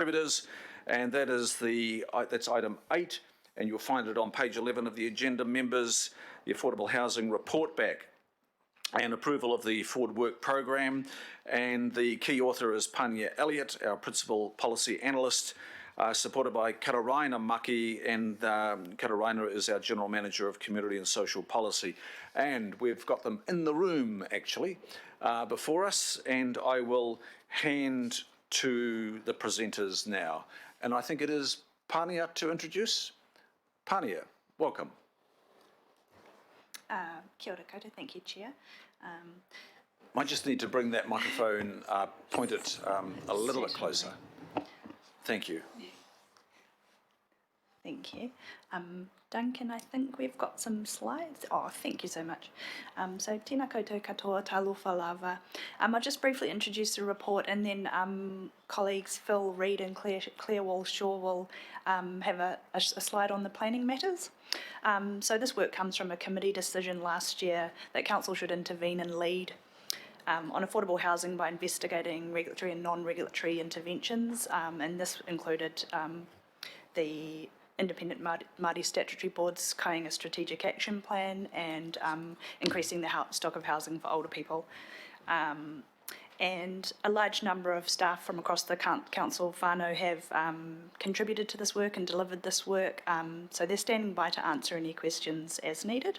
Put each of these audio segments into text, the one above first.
contributors, and that's item 8, and you'll find it on page 11 of the agenda, members, the Affordable Housing Report Back and approval of the Forward Work Program, and the key author is Pania Elliott, our Principal Policy Analyst, supported by Karaina Maki, and Karaina is our General Manager of Community and Social Policy. And we've got them in the room, actually, before us, and I will hand to the presenters now. And I think it is Pania to introduce. Pania, welcome. Kia ora koutou, thank you, Chair. I just need to bring that microphone pointed a little bit closer. Thank you. Thank you. Duncan, I think we've got some slides. Oh, thank you so much. So, tēnā koutou katoa, talofa lava. I'll just briefly introduce the report, and then colleagues Phil Reid and Claire Walsh-Shaw will have a slide on the planning matters. So this work comes from a committee decision last year that Council should intervene and lead on affordable housing by investigating regulatory and non-regulatory interventions, and this included the Independent Māori Statutory Board's Kāinga Strategic Action Plan and increasing the stock of housing for older people. And a large number of staff from across the council whānau have contributed to this work and delivered this work, so they're standing by to answer any questions as needed.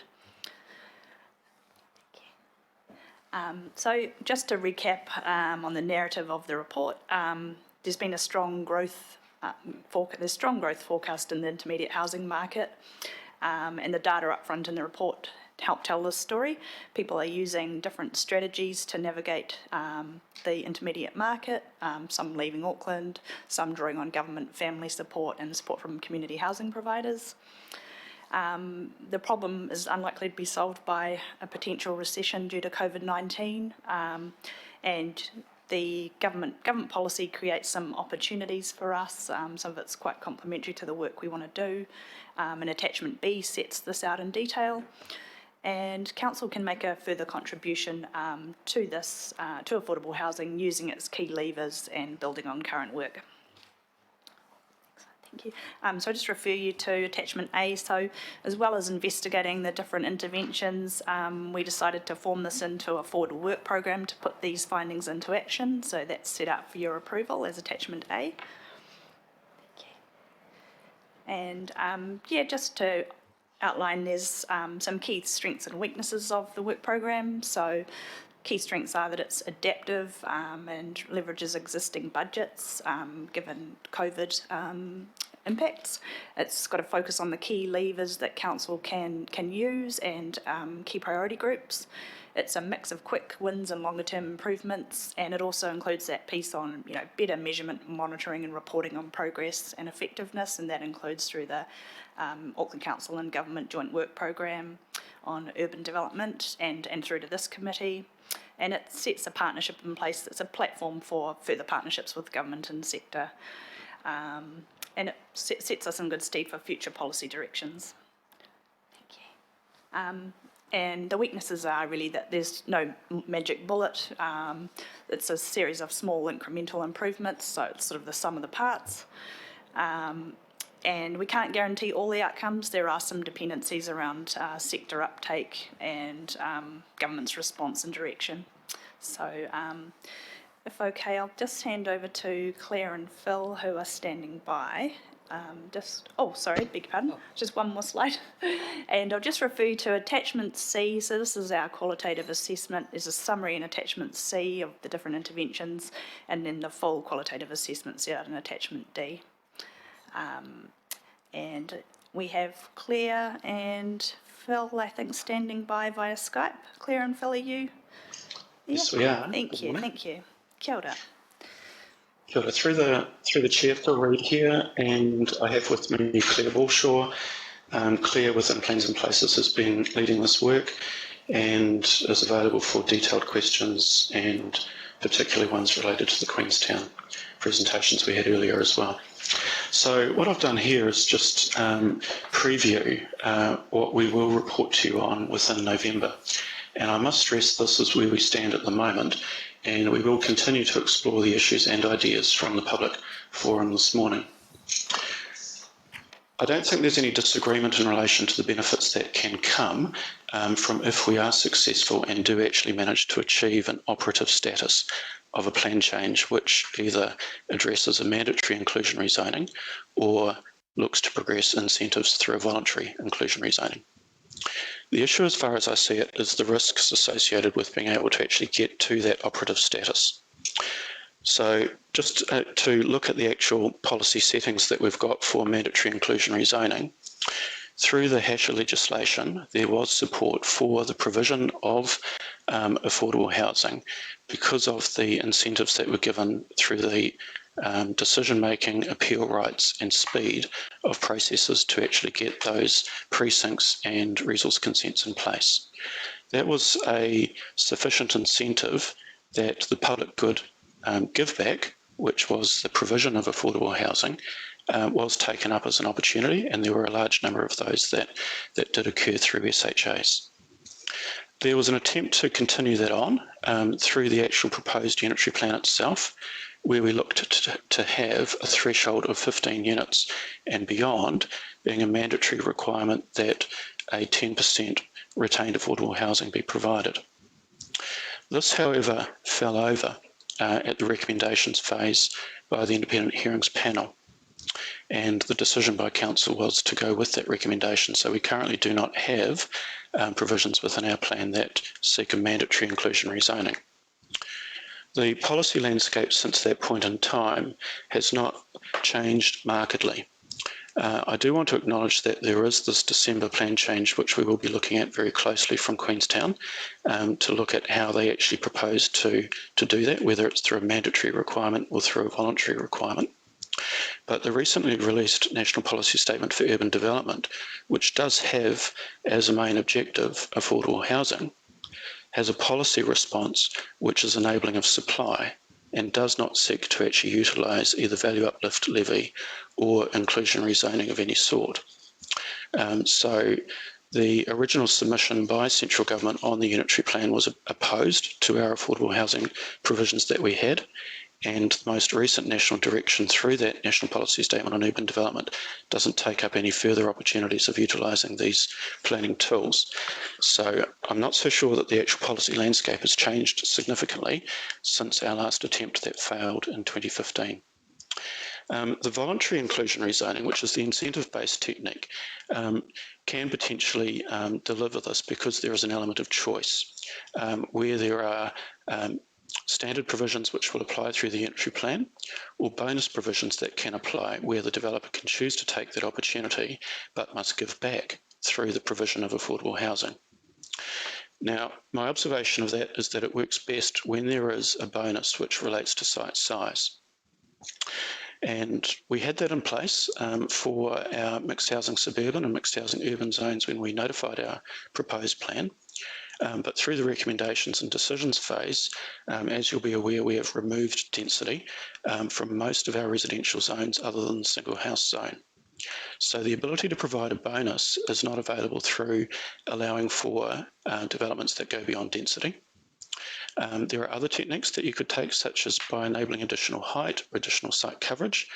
So just to recap on the narrative of the report, there's been a strong growth forecast in the intermediate housing market, and the data up front in the report help tell this story. People are using different strategies to navigate the intermediate market, some leaving Auckland, some drawing on government family support and support from community housing providers. The problem is unlikely to be solved by a potential recession due to COVID-19, and the government policy creates some opportunities for us. Some of it's quite complementary to the work we want to do, and Attachment B sets this out in detail. And Council can make a further contribution to this, to affordable housing, using its key levers and building on current work. Thank you. So I just refer you to Attachment A. So as well as investigating the different interventions, we decided to form this into a forward work program to put these findings into action. So that's set out for your approval as Attachment A. Thank you. And yeah, just to outline, there's some key strengths and weaknesses of the work program. So key strengths are that it's adaptive and leverages existing budgets given COVID impacts. It's got to focus on the key levers that Council can use and key priority groups. It's a mix of quick wins and longer term improvements, and it also includes that piece on better measurement, monitoring and reporting on progress and effectiveness, and that includes through the Auckland Council and Government Joint Work Programme on urban development and through to this committee. And it sets a partnership in place that's a platform for further partnerships with government and sector. And it sets us in good stead for future policy directions. Thank you. And the weaknesses are really that there's no magic bullet. It's a series of small incremental improvements, so it's sort of the sum of the parts. And we can't guarantee all the outcomes. There are some dependencies around sector uptake and government's response and direction. So if okay, I'll just hand over to Claire and Phil, who are standing by. Oh, sorry, beg your pardon, just one more slide. And I'll just refer you to Attachment C. So this is our qualitative assessment. There's a summary in Attachment C of the different interventions, and then the full qualitative assessment set out in Attachment D. And we have Claire and Phil, I think, standing by via Skype. Claire and Phil, are you? Yes, we are. Thank you, thank you. Kia ora. Kia ora. Through the chair, Phil Reid here, and I have with me Claire Walsh-Shaw. Claire, within Plans and Places, has been leading this work and is available for detailed questions, and particularly ones related to the Queenstown presentations we had earlier as well. So what I've done here is just preview what we will report to you on within November. And I must stress this is where we stand at the moment, and we will continue to explore the issues and ideas from the public forum this morning. I don't think there's any disagreement in relation to the benefits that can come from if we are successful and do actually manage to achieve an operative status of a plan change which either addresses a mandatory inclusionary zoning or looks to progress incentives through a voluntary inclusionary zoning. The issue, as far as I see it, is the risks associated with being able to actually get to that operative status. So just to look at the actual policy settings that we've got for mandatory inclusionary zoning, through the HASHA legislation, there was support for the provision of affordable housing because of the incentives that were given through the decision-making, appeal rights and speed of processes to actually get those precincts and resource consents in place. That was a sufficient incentive that the public good give back, which was the provision of affordable housing, was taken up as an opportunity, and there were a large number of those that did occur through SHAs. There was an attempt to continue that on through the actual proposed unitary plan itself, where we looked to have a threshold of 15 units and beyond being a mandatory requirement that a 10% retained affordable housing be provided. This, however, fell over at the recommendations phase by the Independent Hearings Panel, and the decision by Council was to go with that recommendation. So we currently do not have provisions within our plan that seek a mandatory inclusionary zoning. The policy landscape since that point in time has not changed markedly. I do want to acknowledge that there is this December plan change, which we will be looking at very closely from Queenstown to look at how they actually propose to do that, whether it's through a mandatory requirement or through a voluntary requirement. But the recently released National Policy Statement for Urban Development, which does have as a main objective affordable housing, has a policy response which is enabling of supply and does not seek to actually utilise either value uplift levy or inclusionary zoning of any sort. So the original submission by central government on the unitary plan was opposed to our affordable housing provisions that we had, and the most recent national direction through that National Policy Statement on Urban Development doesn't take up any further opportunities of utilising these planning tools. So I'm not so sure that the actual policy landscape has changed significantly since our last attempt that failed in 2015. The voluntary inclusionary zoning, which is the incentive-based technique, can potentially deliver this because there is an element of choice where there are standard provisions which will apply through the unitary plan, or bonus provisions that can apply where the developer can choose to take that opportunity but must give back through the provision of affordable housing. Now, my observation of that is that it works best when there is a bonus which relates to site size. And we had that in place for our mixed housing suburban and mixed housing urban zones when we notified our proposed plan. But through the recommendations and decisions phase, as you'll be aware, we have removed density from most of our residential zones other than the single house zone. So the ability to provide a bonus is not available through allowing for developments that go beyond density. There are other techniques that you could take, such as by enabling additional height or additional site coverage,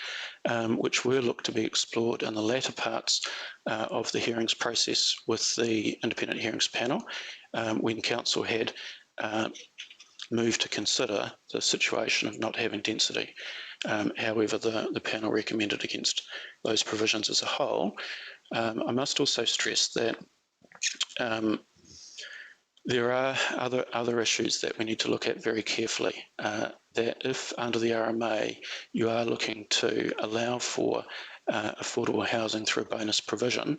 which will look to be explored in the latter parts of the hearings process with the Independent Hearings Panel, when Council had moved to consider the situation of not having density. However, the panel recommended against those provisions as a whole. I must also stress that there are other issues that we need to look at very carefully, that if under the RMA you are looking to allow for affordable housing through a bonus provision,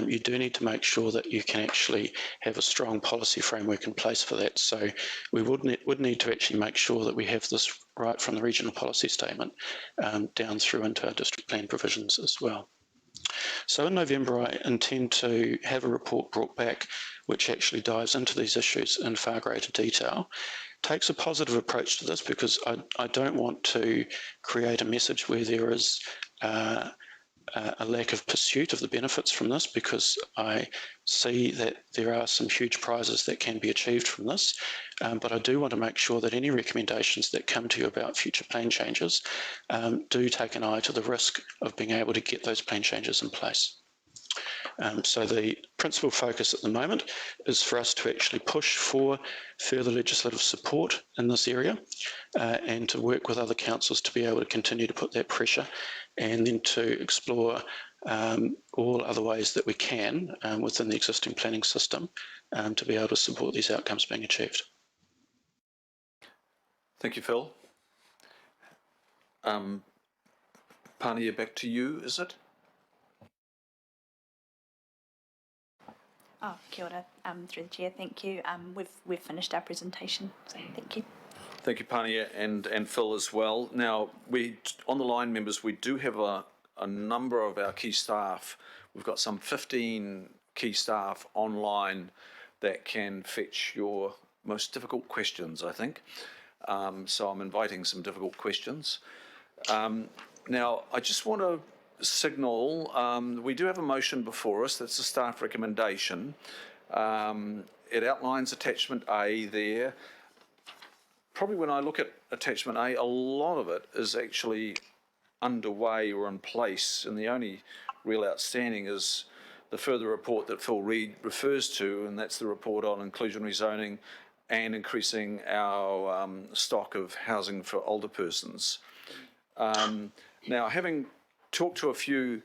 you do need to make sure that you can actually have a strong policy framework in place for that. So we would need to actually make sure that we have this right from the regional policy statement down through into our district plan provisions as well. So in November, I intend to have a report brought back which actually dives into these issues in far greater detail, takes a positive approach to this because I don't want to create a message where there is a lack of pursuit of the benefits from this, because I see that there are some huge prizes that can be achieved from this, but I do want to make sure that any recommendations that come to you about future plan changes do take an eye to the risk of being able to get those plan changes in place. So the principal focus at the moment is for us to actually push for further legislative support in this area and to work with other councils to be able to continue to put that pressure, and then to explore all other ways that we can within the existing planning system to be able to support these outcomes being achieved. Thank you, Phil. Pania, back to you, is it? Oh, kia ora, through the chair, thank you. We've finished our presentation, so thank you. Thank you, Pania, and Phil as well. Now, on the line, members, we do have a number of our key staff. We've got some 15 key staff online that can fetch your most difficult questions, I think. So I'm inviting some difficult questions. Now, I just want to signal, we do have a motion before us. That's a staff recommendation. It outlines attachment A there. Probably when I look at attachment A, a lot of it is actually underway or in place, and the only real outstanding is the further report that Phil Reid refers to, and that's the report on inclusionary zoning and increasing our stock of housing for older persons. Now, having talked to a few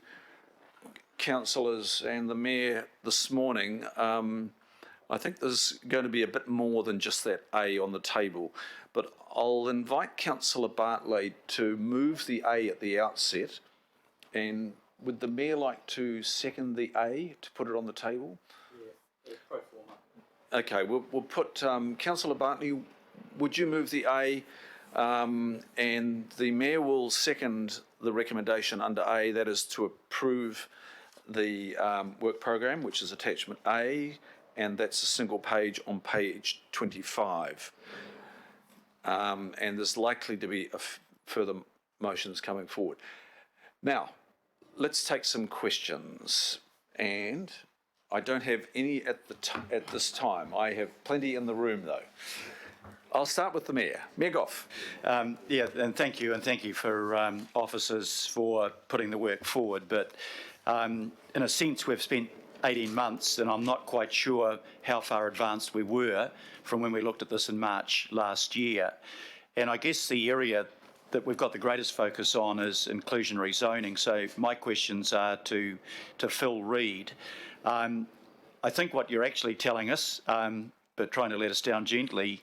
councillors and the mayor this morning, I think there's going to be a bit more than just that A on the table, but I'll invite Councillor Bartley to move the A at the outset, and would the mayor like to second the A to put it on the table? Yeah, pro forma. Okay, we'll put Councillor Bartley, would you move the A, and the mayor will second the recommendation under A, that is to approve the work program, which is attachment A, and that's a single page on page 25. And there's likely to be further motions coming forward. Now, let's take some questions, and I don't have any at this time. I have plenty in the room, though. I'll start with the Mayor. Mayor Goff. Yeah, and thank you for officers for putting the work forward. But in a sense, we've spent 18 months, and I'm not quite sure how far advanced we were from when we looked at this in March last year. And I guess the area that we've got the greatest focus on is inclusionary zoning. So my questions are to Phil Reid. I think what you're actually telling us, but trying to let us down gently,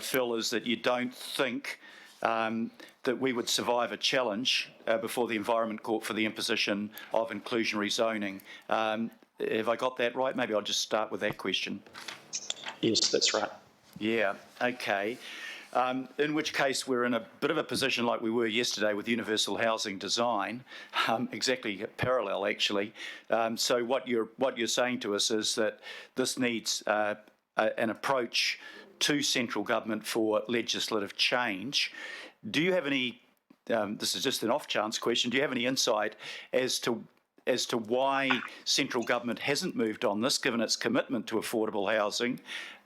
Phil, is that you don't think that we would survive a challenge before the Environment Court for the imposition of inclusionary zoning. Have I got that right? Maybe I'll just start with that question. Yes, that's right. Yeah, okay. In which case we're in a bit of a position like we were yesterday with universal housing design, exactly parallel actually. So what you're saying to us is that this needs an approach to central government for legislative change. Do you have any, this is just an off chance question, do you have any insight as to why central government hasn't moved on this, given its commitment to affordable housing,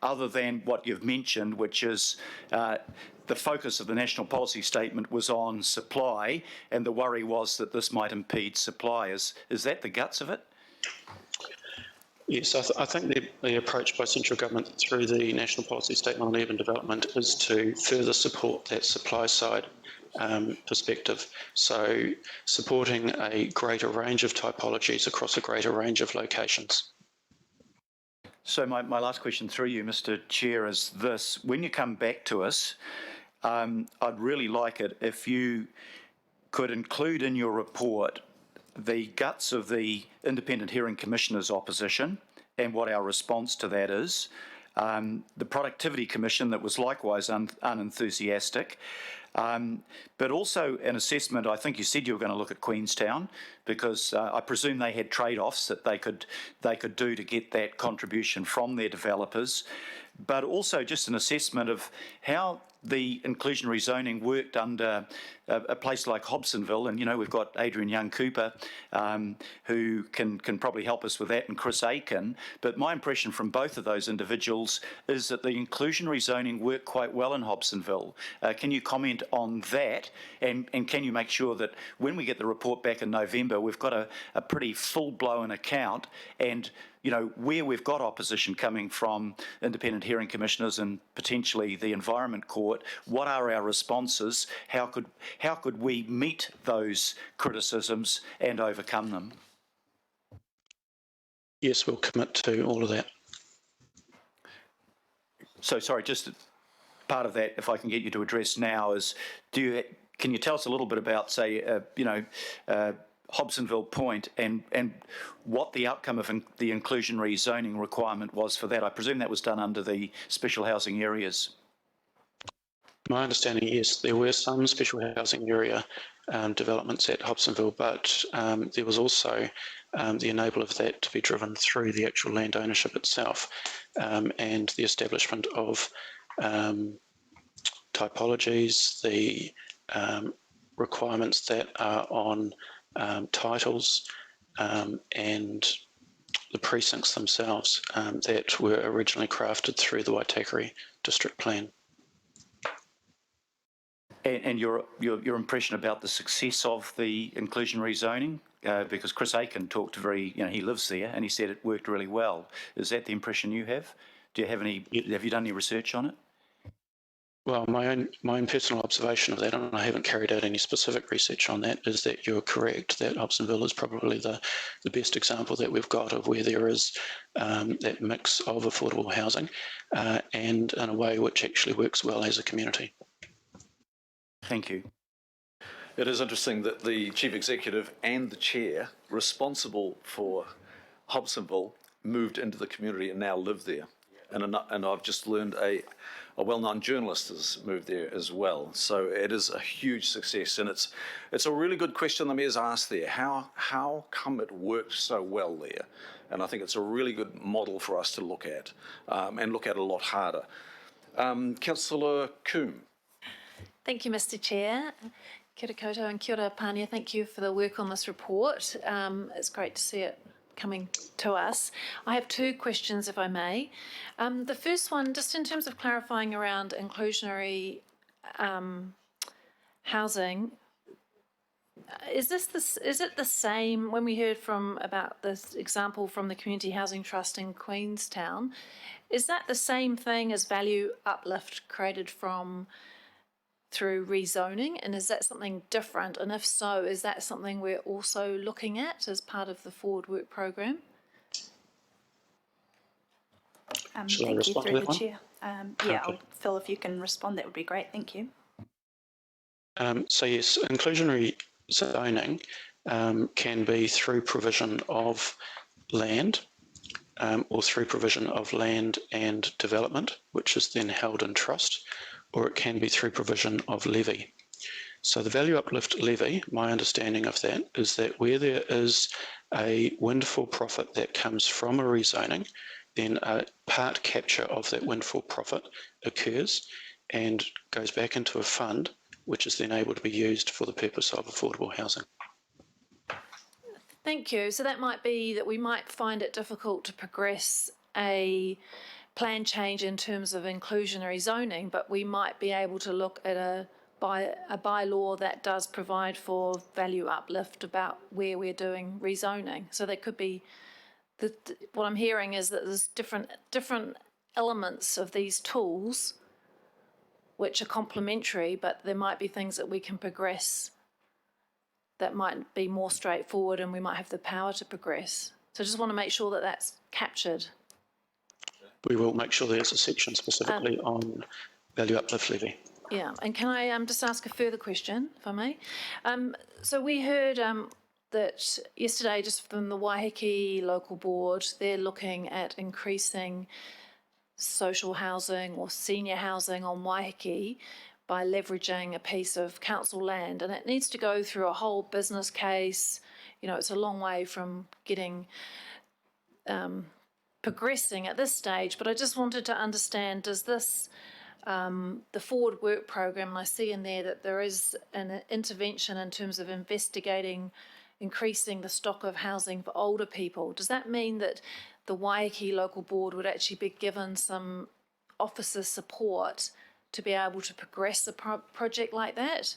other than what you've mentioned, which is the focus of the national policy statement was on supply, and the worry was that this might impede supply. Is that the guts of it? Yes, I think the approach by central government through the National Policy Statement on Urban Development is to further support that supply side perspective. So supporting a greater range of typologies across a greater range of locations. So my last question through you, Mr. Chair, is this. When you come back to us, I'd really like it if you could include in your report the guts of the Independent Hearing Commissioner's opposition and what our response to that is, the Productivity Commission that was likewise unenthusiastic, but also an assessment. I think you said you were going to look at Queenstown, because I presume they had trade-offs that they could do to get that contribution from their developers, but also just an assessment of how the inclusionary zoning worked under a place like Hobsonville, and we've got Adrian Young-Cooper who can probably help us with that, and Chris Aiken. But my impression from both of those individuals is that the inclusionary zoning worked quite well in Hobsonville. Can you comment on that, and can you make sure that when we get the report back in November, we've got a pretty full-blown account, and where we've got opposition coming from independent hearing commissioners and potentially the Environment Court, what are our responses? How could we meet those criticisms and overcome them? Yes, we'll commit to all of that. So, sorry, just part of that, if I can get you to address now, is can you tell us a little bit about, say, Hobsonville Point and what the outcome of the inclusionary zoning requirement was for that? I presume that was done under the special housing areas. My understanding, yes, there were some special housing area developments at Hobsonville, but there was also the enabler of that to be driven through the actual land ownership itself and the establishment of typologies, the requirements that are on titles and the precincts themselves that were originally crafted through the Waitakere district plan. And your impression about the success of the inclusionary zoning? Because Chris Aiken talked he lives there, and he said it worked really well. Is that the impression you have? Do you have have you done any research on it? Well, my own personal observation of that, and I haven't carried out any specific research on that, is that you're correct that Hobsonville is probably the best example that we've got of where there is that mix of affordable housing and in a way which actually works well as a community. Thank you. It is interesting that the chief executive and the chair responsible for Hobsonville moved into the community and now live there. And I've just learned a well-known journalist has moved there as well. So it is a huge success, and it's a really good question the Mayor's asked there. How come it worked so well there? And I think it's a really good model for us to look at and look at a lot harder. Councillor Coombe. Thank you, Mr. Chair. Kia ora koutou and kia ora Pānia. Thank you for the work on this report. It's great to see it coming to us. I have two questions, if I may. The first one, just in terms of clarifying around inclusionary housing, is it the same when we heard about this example from the Community Housing Trust in Queenstown? Is that the same thing as value uplift created through rezoning, and is that something different? And if so, is that something we're also looking at as part of the forward work program? Thank you through the chair. Phil, if you can respond, that would be great. Thank you. So yes, inclusionary zoning can be through provision of land or through provision of land and development, which is then held in trust, or it can be through provision of levy. So the value uplift levy, my understanding of that is that where there is a windfall profit that comes from a rezoning, then a part capture of that windfall profit occurs and goes back into a fund, which is then able to be used for the purpose of affordable housing. Thank you. So that might be that we might find it difficult to progress a plan change in terms of inclusionary zoning, but we might be able to look at a bylaw that does provide for value uplift about where we're doing rezoning. So there could be, what I'm hearing is that there's different elements of these tools which are complementary, but there might be things that we can progress that might be more straightforward and we might have the power to progress. So I just want to make sure that that's captured. We will make sure there's a section specifically on value uplift levy. Yeah, and can I just ask a further question, if I may? So we heard that yesterday, just from the Waiheke local board, they're looking at increasing social housing or senior housing on Waiheke by leveraging a piece of council land, and it needs to go through a whole business case. It's a long way from getting progressing at this stage, but I just wanted to understand, does this the forward work program, and I see in there that there is an intervention in terms of investigating increasing the stock of housing for older people. Does that mean that the Waiheke local board would actually be given some officer support to be able to progress a project like that?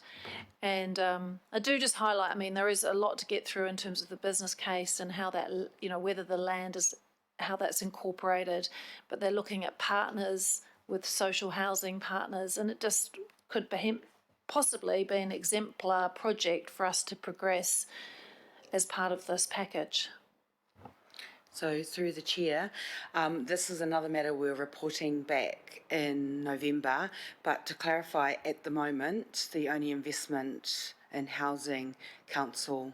And I do just highlight, I mean, there is a lot to get through in terms of the business case and how that, you know, whether the land is, how that's incorporated, but they're looking at partners with social housing partners, and it just could possibly be an exemplar project for us to progress as part of this package. So through the chair, this is another matter we're reporting back in November, but to clarify, at the moment, the only investment in housing council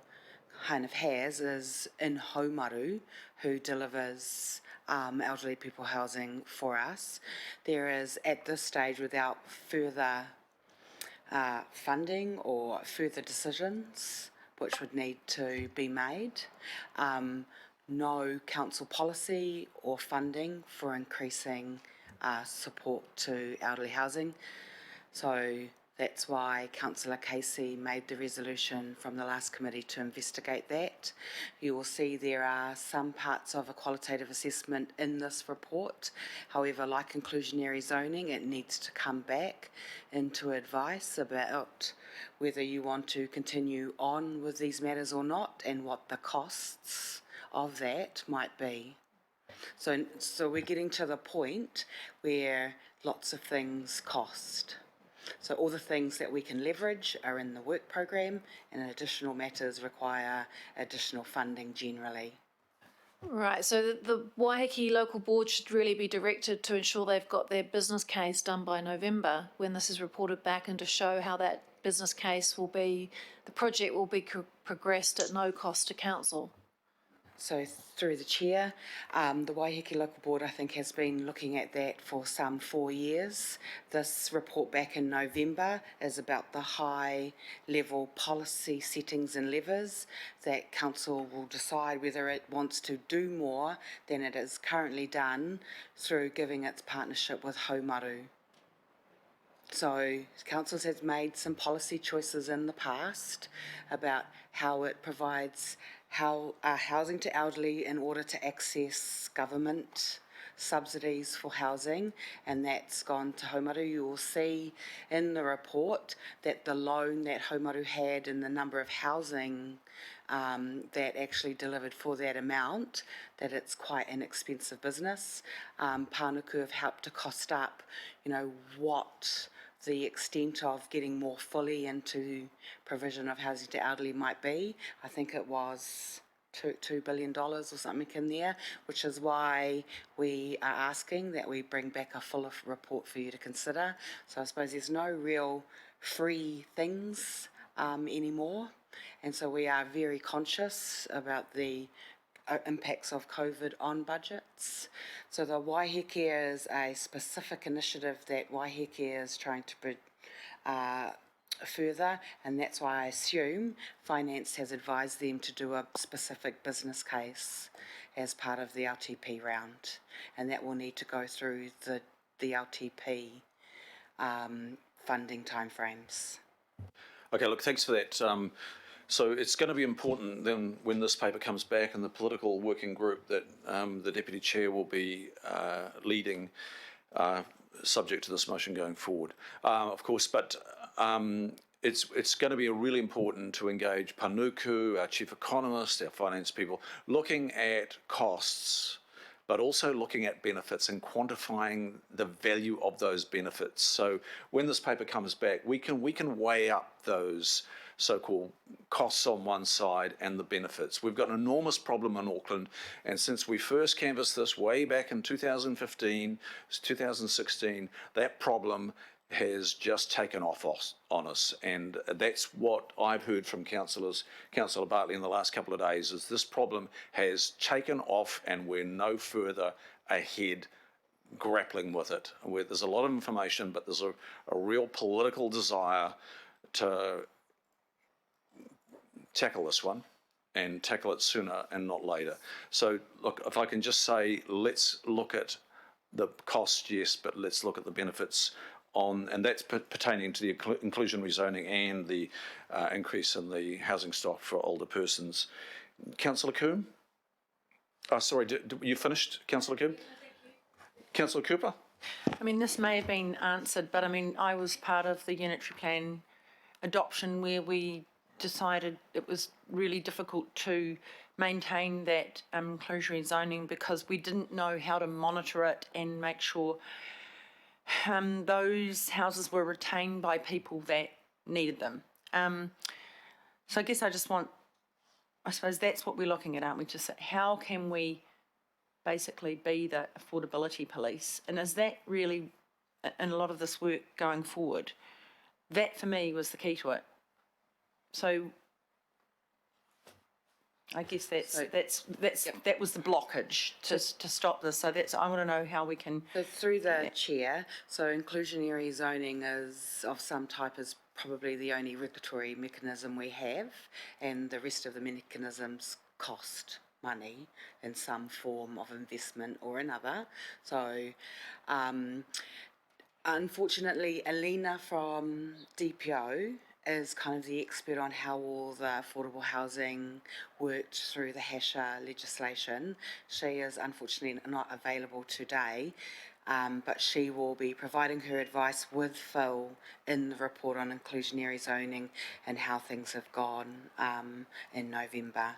kind of has is in Haumaru, who delivers elderly people housing for us. There is, at this stage, without further funding or further decisions, which would need to be made, no council policy or funding for increasing support to elderly housing. So that's why Councillor Casey made the resolution from the last committee to investigate that. You will see there are some parts of a qualitative assessment in this report. However, like inclusionary zoning, it needs to come back into advice about whether you want to continue on with these matters or not, and what the costs of that might be. So we're getting to the point where lots of things cost. So all the things that we can leverage are in the work program, and additional matters require additional funding generally. Right, so the Waiheke local board should really be directed to ensure they've got their business case done by November when this is reported back, and to show how that business case will be, the project will be progressed at no cost to council. So through the chair, the Waiheke local board, I think, has been looking at that for some 4 years. This report back in November is about the high level policy settings and levers that council will decide whether it wants to do more than it is currently done through giving its partnership with Haumaru. So council has made some policy choices in the past about how it provides housing to elderly in order to access government subsidies for housing, and that's gone to Haumaru. You will see in the report that the loan that Haumaru had and the number of housing that actually delivered for that amount, that it's quite an expensive business. Pānuku have helped to cost up, you know, what the extent of getting more fully into provision of housing to elderly might be. I think it was $2 billion or something in there, which is why we are asking that we bring back a full report for you to consider. So I suppose there's no real free things anymore, and so we are very conscious about the impacts of COVID on budgets. So the Waiheke is a specific initiative that Waiheke is trying to further, and that's why I assume Finance has advised them to do a specific business case as part of the LTP round, and that will need to go through the LTP funding timeframes. Okay, look, thanks for that. So it's going to be important then when this paper comes back in the political working group that the Deputy Chair will be leading, subject to this motion going forward, of course, but it's going to be really important to engage Panuku, our Chief Economist, our finance people, looking at costs, but also looking at benefits and quantifying the value of those benefits. So when this paper comes back, we can weigh up those so-called costs on one side and the benefits. We've got an enormous problem in Auckland, and since we first canvassed this way back in 2015, 2016, that problem has just taken off on us, and that's what I've heard from Councillor Bartley in the last couple of days, is this problem has taken off and we're no further ahead grappling with it. There's a lot of information, but there's a real political desire to tackle this one and tackle it sooner and not later. So look, if I can just say, let's look at the cost, yes, but let's look at the benefits and that's pertaining to the inclusionary zoning and the increase in the housing stock for older persons. Councillor Coombe? Oh, sorry, you finished, Councillor Coombe? Councillor Cooper? I mean, this may have been answered, but I mean, I was part of the unitary plan adoption where we decided it was really difficult to maintain that inclusionary zoning because we didn't know how to monitor it and make sure those houses were retained by people that needed them. So I guess I suppose that's what we're looking at, aren't we? Just how can we basically be the affordability police? And is that really, in a lot of this work going forward, that for me was the key to it. So I guess that was the blockage to stop this. So I want to know how we can. So through the chair, so inclusionary zoning is of some type is probably the only regulatory mechanism we have, and the rest of the mechanisms cost money in some form of investment or another. So unfortunately, Alina from DPO is kind of the expert on how all the affordable housing worked through the HASHA legislation. She is unfortunately not available today, but she will be providing her advice with Phil in the report on inclusionary zoning and how things have gone in November.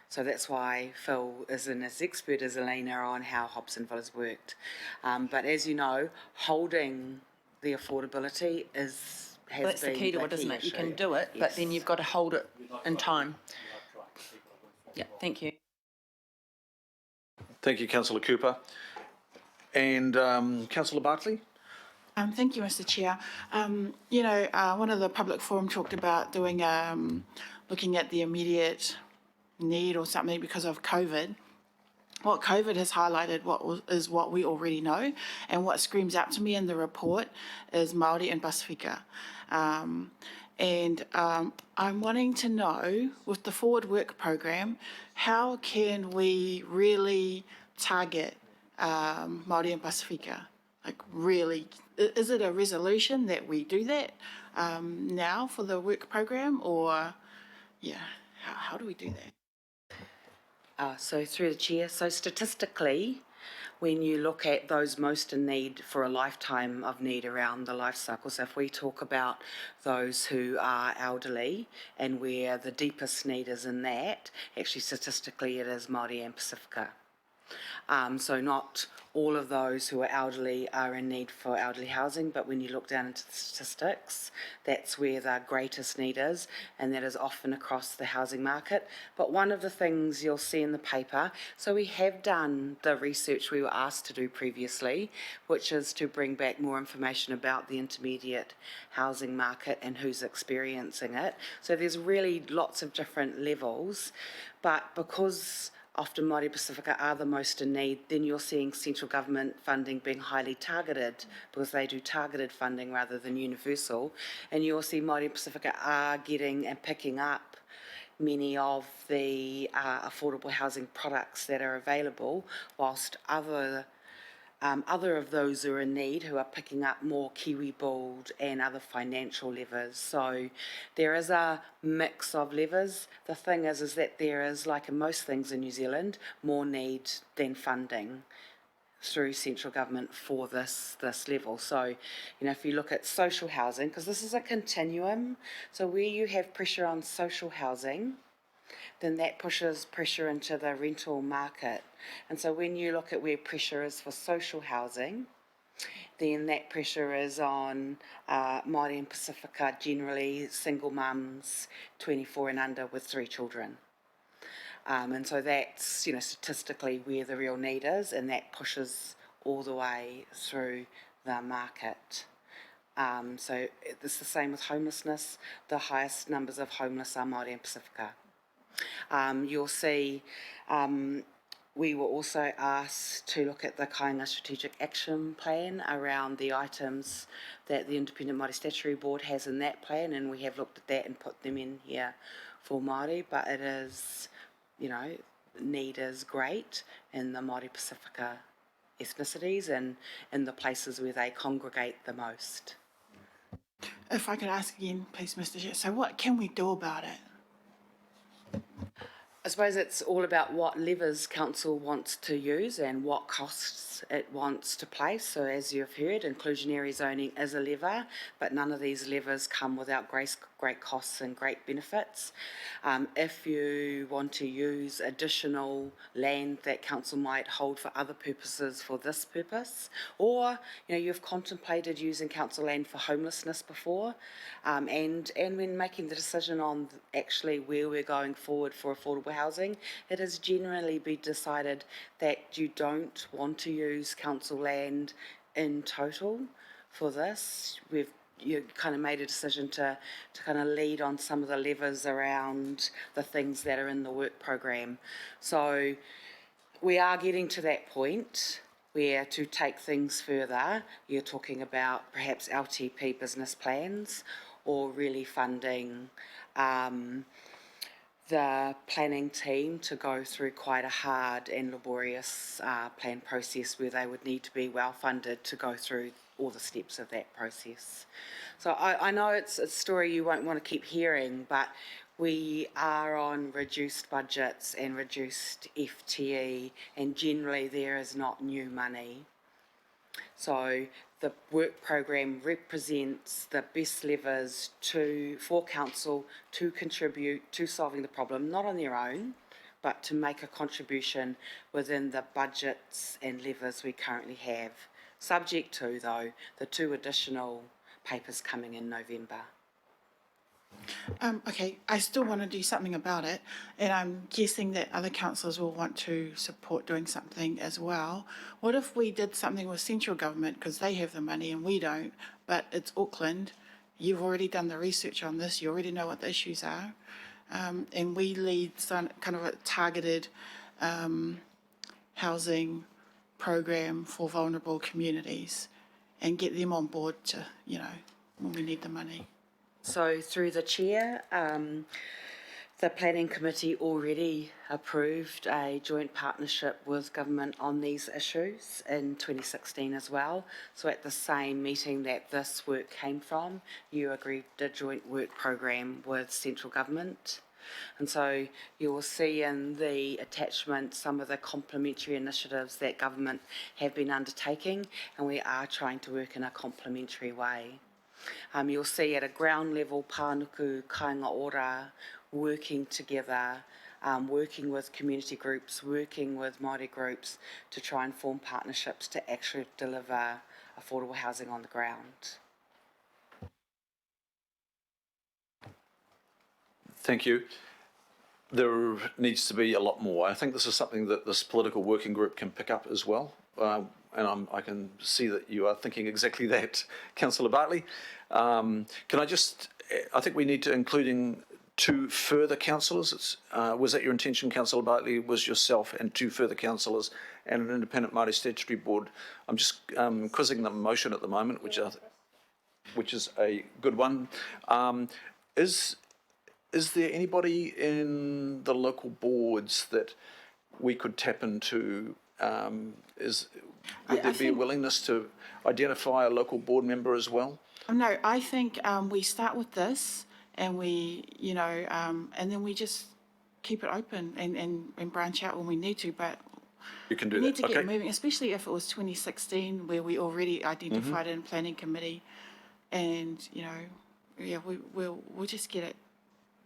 So that's why Phil isn't as expert as Elena on how Hobsonville has worked. But as you know, holding the affordability That's the key to it, isn't it? You can do it, but then you've got to hold it in time. Yeah, thank you. Thank you, Councillor Cooper. And Councillor Bartley? Thank you, Mr. Chair. One of the public forum talked about doing looking at the immediate need or something because of COVID. What COVID has highlighted is what we already know, and what screams out to me in the report is Māori and Pasifika. I'm wanting to know, with the Forward Work Program, how can we really target Māori and Pasifika? Like really, is it a resolution that we do that now for the work program, or how do we do that? So through the chair, so statistically, when you look at those most in need for a lifetime of need around the life cycle, so if we talk about those who are elderly and where the deepest need is in that, actually statistically it is Māori and Pasifika. So not all of those who are elderly are in need for elderly housing, but when you look down into the statistics, that's where the greatest need is, and that is often across the housing market. But one of the things you'll see in the paper, so we have done the research we were asked to do previously, which is to bring back more information about the intermediate housing market and who's experiencing it. So there's really lots of different levels, but because often Māori Pasifika are the most in need, then you're seeing central government funding being highly targeted because they do targeted funding rather than universal. And you'll see Māori Pasifika are getting and picking up many of the affordable housing products that are available, whilst other of those who are in need who are picking up more Kiwi Build and other financial levers. So there is a mix of levers. The thing is that there is, like in most things in New Zealand, more need than funding through central government for this level. So, if you look at social housing, because this is a continuum, so where you have pressure on social housing, then that pushes pressure into the rental market. And so when you look at where pressure is for social housing, then that pressure is on Māori and Pasifika, generally single mums, 24 and under with 3 children. And so that's, statistically where the real need is, and that pushes all the way through the market. So it's the same with homelessness. The highest numbers of homeless are Māori and Pasifika. You'll see we were also asked to look at the Kāinga Strategic Action Plan around the items that the Independent Māori Statutory Board has in that plan, and we have looked at that and put them in here for Māori, but it is, need is great in the Māori Pasifika ethnicities and in the places where they congregate the most. If I could ask again, please, Mr. Chair. So what can we do about it? I suppose it's all about what levers council wants to use and what costs it wants to place. So as you've heard, inclusionary zoning is a lever, but none of these levers come without great costs and great benefits. If you want to use additional land that council might hold for other purposes for this purpose, or you've contemplated using council land for homelessness before, and when making the decision on actually where we're going forward for affordable housing, it has generally been decided that you don't want to use council land in total for this. You kind of made a decision to kind of lead on some of the levers around the things that are in the work program. So we are getting to that point where to take things further, you're talking about perhaps LTP business plans or really funding the planning team to go through quite a hard and laborious plan process where they would need to be well funded to go through all the steps of that process. So I know it's a story you won't want to keep hearing, but we are on reduced budgets and reduced FTE, and generally there is not new money. So the work program represents the best levers for council to contribute to solving the problem, not on their own, but to make a contribution within the budgets and levers we currently have, subject to, though, the 2 additional papers coming in November. Okay, I still want to do something about it, and I'm guessing that other councillors will want to support doing something as well. What if we did something with central government, because they have the money and we don't, but it's Auckland, you've already done the research on this, you already know what the issues are, and we lead some kind of a targeted housing program for vulnerable communities and get them on board to, when we need the money. So through the chair, the planning committee already approved a joint partnership with government on these issues in 2016 as well. So at the same meeting that this work came from, you agreed a joint work program with central government. And so you will see in the attachment some of the complementary initiatives that government have been undertaking, and we are trying to work in a complementary way. You'll see at a ground level, Pānuku, Kāinga Ora, working together, working with community groups, working with Māori groups to try and form partnerships to actually deliver affordable housing on the ground. Thank you. There needs to be a lot more. I think this is something that this political working group can pick up as well. And I can see that you are thinking exactly that, Councillor Bartley. Can I think we need to including 2 further councillors. Was that your intention, Councillor Bartley? Was yourself and 2 further councillors and an independent Māori statutory board? I'm just quizzing the motion at the moment, which is a good one. Is there anybody in the local boards that we could tap into? Would there be a willingness to identify a local board member as well? No, I think we start with this and we, and then we just keep it open and branch out when we need to, but you can do we need to that. get moving, especially if it was 2016 where we already identified it in planning committee, and we'll just get it,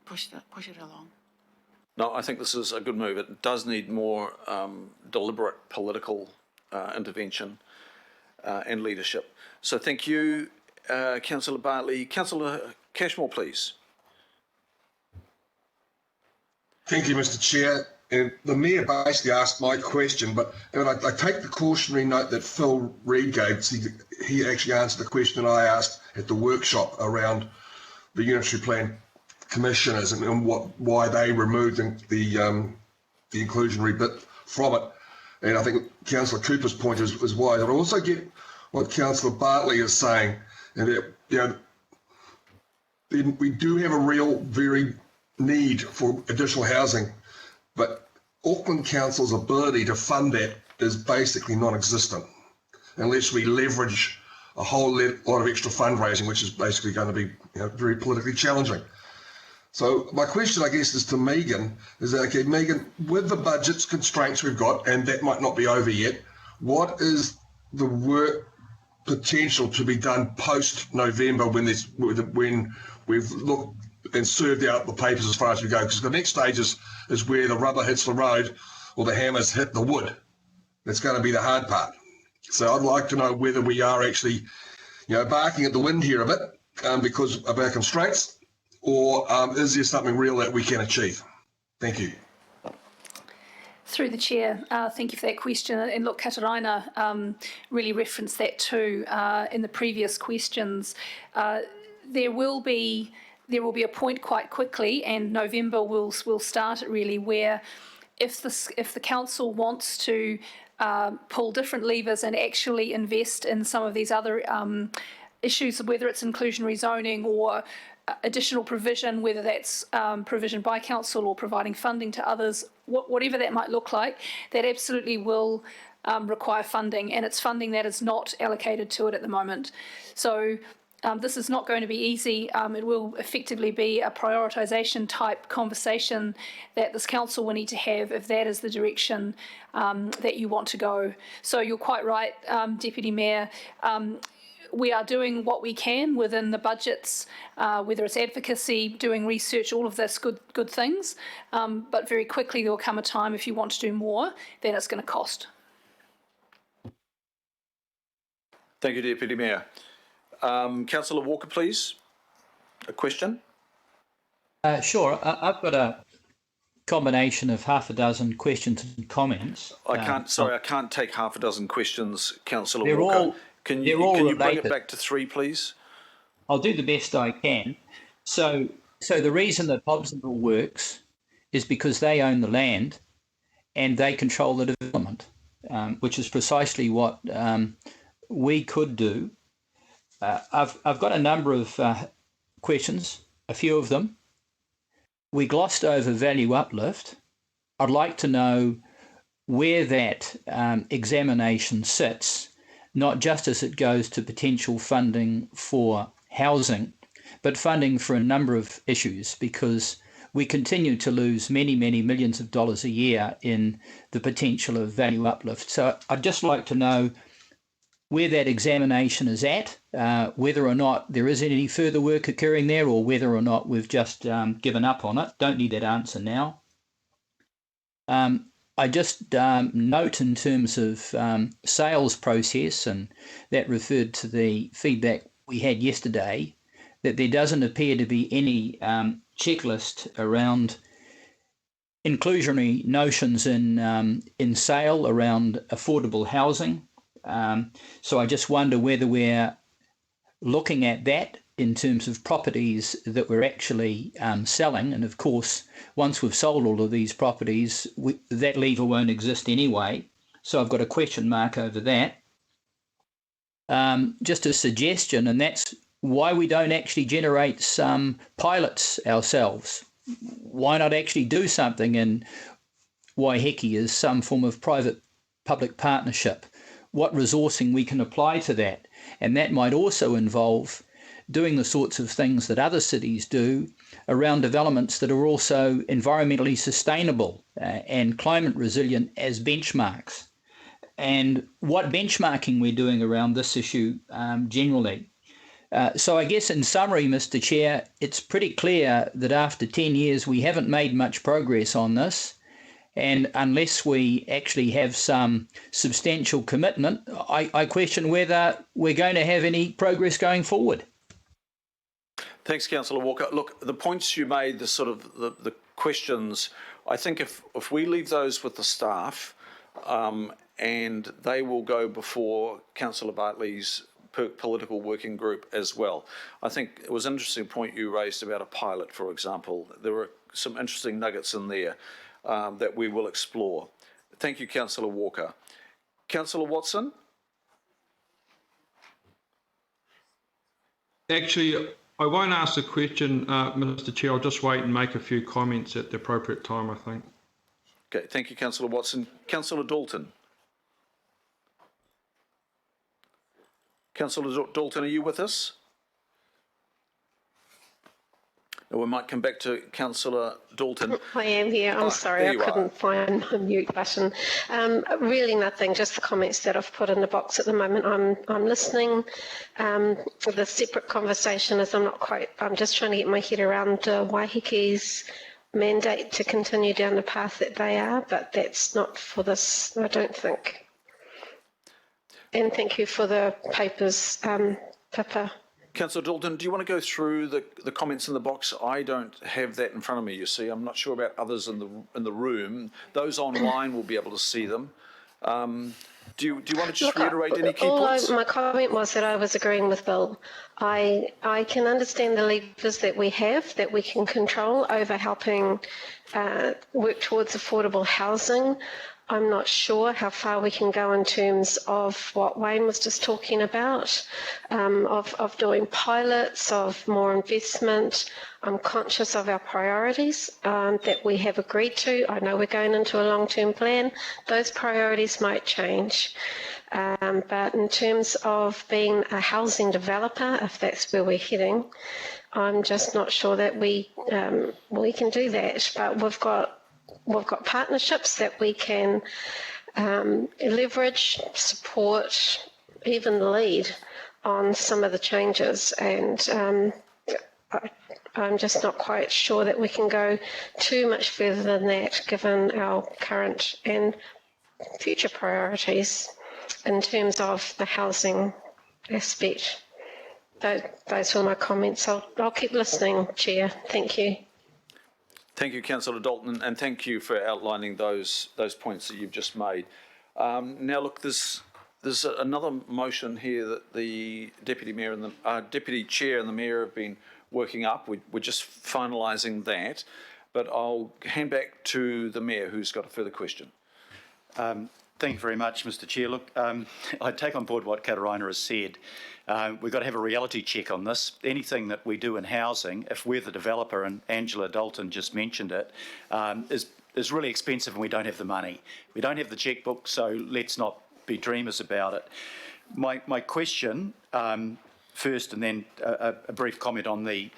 push it along. No, I think this is a good move. It does need more deliberate political intervention and leadership. So thank you, Councillor Bartley. Councillor Cashmore, please. Thank you, Mr. Chair. And the Mayor basically asked my question, but I take the cautionary note that Phil Reid gave. He actually answered the question I asked at the workshop around the Unitary Plan Commissioners and why they removed the inclusionary bit from it. And I think Councillor Cooper's point is wise. I also get what Councillor Bartley is saying, and that we do have a real, very need for additional housing, but Auckland Council's ability to fund that is basically non-existent unless we leverage a whole lot of extra fundraising, which is basically going to be very politically challenging. So my question, I guess, is to Megan, is that, okay, Megan, with the budget constraints we've got, and that might not be over yet, what is the work potential to be done post-November when we've looked and served out the papers as far as we go? Because the next stage is where the rubber hits the road or the hammers hit the wood. That's going to be the hard part. So I'd like to know whether we are actually, barking at the wind here a bit because of our constraints, or is there something real that we can achieve? Thank you. Through the chair, thank you for that question. And look, Kataraina really referenced that too in the previous questions. There will be a point quite quickly, and November will start it really, where if the council wants to pull different levers and actually invest in some of these other issues, whether it's inclusionary zoning or additional provision, whether that's provision by council or providing funding to others, whatever that might look like, that absolutely will require funding, and it's funding that is not allocated to it at the moment. So this is not going to be easy. It will effectively be a prioritisation type conversation that this council will need to have if that is the direction that you want to go. So you're quite right, Deputy Mayor. We are doing what we can within the budgets, whether it's advocacy, doing research, all of this good things. But very quickly there will come a time, if you want to do more, then it's going to cost. Thank you, Deputy Mayor. Councillor Walker, please. A question? Sure. I've got a combination of half a dozen questions and comments. I can't take half a dozen questions, Councillor They're Walker. all Can they're you all bring it related. back to three, please? I'll do the best I can. So the reason that Hobsonville works is because they own the land and they control the development, which is precisely what we could do. I've got a number of questions, a few of them. We glossed over value uplift. I'd like to know where that examination sits, not just as it goes to potential funding for housing, but funding for a number of issues, because we continue to lose many, many millions of dollars a year in the potential of value uplift. So I'd just like to know where that examination is at, whether or not there is any further work occurring there, or whether or not we've just given up on it. Don't need that answer now. I just note in terms of sales process, and that referred to the feedback we had yesterday, that there doesn't appear to be any checklist around inclusionary notions in sale around affordable housing. So I just wonder whether we're looking at that in terms of properties that we're actually selling. And of course, once we've sold all of these properties, that lever won't exist anyway. So I've got a question mark over that. Just a suggestion, and that's why we don't actually generate some pilots ourselves. Why not actually do something in Waiheke as some form of private-public partnership? What resourcing we can apply to that. And that might also involve doing the sorts of things that other cities do around developments that are also environmentally sustainable and climate resilient as benchmarks. And what benchmarking we're doing around this issue generally. So I guess in summary, Mr. Chair, it's pretty clear that after 10 years we haven't made much progress on this. And unless we actually have some substantial commitment, I question whether we're going to have any progress going forward. Thanks, Councillor Walker. Look, the points you made, the questions, I think if we leave those with the staff, and they will go before Councillor Bartley's political working group as well. I think it was an interesting point you raised about a pilot, for example. There were some interesting nuggets in there that we will explore. Thank you, Councillor Walker. Councillor Watson? Actually, I won't ask the question, Mr. Chair. I'll just wait and make a few comments at the appropriate time, I think. Okay, thank you, Councillor Watson. Councillor Dalton? Councillor Dalton, are you with us? We might come back to Councillor Dalton. I am here. I'm sorry, I couldn't find my mute button. Really nothing, just the comments that I've put in the box at the moment. I'm listening. For the separate conversation is I'm just trying to get my head around Waihiki's mandate to continue down the path that they are, but that's not for this, I don't think. And thank you for the papers, Pippa. Councillor Dalton, do you want to go through the comments in the box? I don't have that in front of me, you see. I'm not sure about others in the room. Those online will be able to see them. Do you want to just reiterate any key points? My comment was that I was agreeing with Bill. I can understand the levers that we have, that we can control over helping work towards affordable housing. I'm not sure how far we can go in terms of what Wayne was just talking about, of doing pilots, of more investment. I'm conscious of our priorities that we have agreed to. I know we're going into a long-term plan. Those priorities might change. But in terms of being a housing developer, if that's where we're heading, I'm just not sure that we can do that. But we've got partnerships that we can leverage, support, even lead on some of the changes. And I'm just not quite sure that we can go too much further than that, given our current and future priorities in terms of the housing aspect. Those were my comments. I'll keep listening, Chair. Thank you. Thank you, Councillor Dalton, and thank you for outlining those points that you've just made. Now, look, there's another motion here that the Deputy Mayor and the Deputy Chair and the Mayor have been working up. We're just finalising that, but I'll hand back to the Mayor, who's got a further question. Thank you very much, Mr. Chair. Look, I take on board what Katarina has said. We've got to have a reality check on this. Anything that we do in housing, if we're the developer, and Angela Dalton just mentioned it, is really expensive and we don't have the money. We don't have the checkbook, so let's not be dreamers about it. My question, first, and then a brief comment on the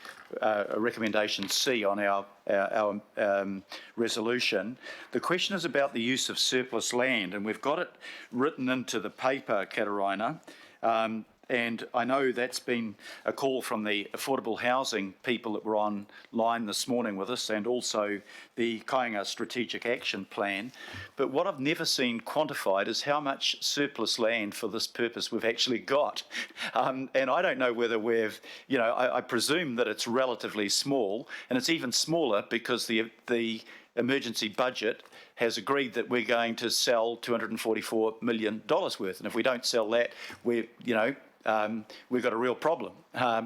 recommendation C on our resolution. The question is about the use of surplus land, and we've got it written into the paper, Katarina. And I know that's been a call from the affordable housing people that were online this morning with us, and also the Kāinga Strategic Action Plan. But what I've never seen quantified is how much surplus land for this purpose we've actually got. And I don't know whether we've, I presume that it's relatively small, and it's even smaller because the emergency budget has agreed that we're going to sell $244 million worth. And if we don't sell that, we've got a real problem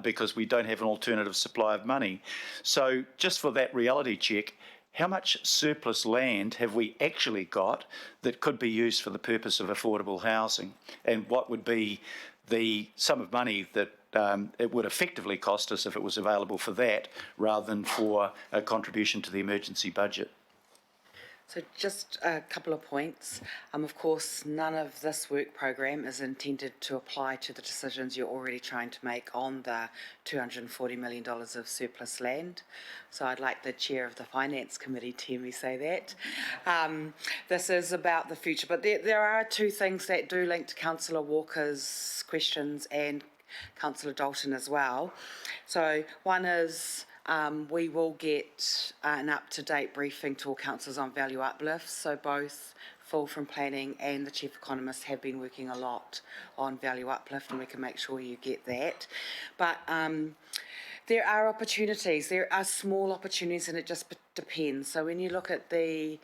because we don't have an alternative supply of money. So just for that reality check, how much surplus land have we actually got that could be used for the purpose of affordable housing? And what would be the sum of money that it would effectively cost us if it was available for that rather than for a contribution to the emergency budget? So just a couple of points. Of course, none of this work program is intended to apply to the decisions you're already trying to make on the $240 million of surplus land. So I'd like the chair of the Finance Committee to hear me say that. This is about the future, but there are two things that do link to Councillor Walker's questions and Councillor Dalton as well. So one is we will get an up-to-date briefing to all councillors on value uplifts. So both Phil from Planning and the Chief Economist have been working a lot on value uplift, and we can make sure you get that. But there are opportunities. There are small opportunities, and it just depends. So when you look at the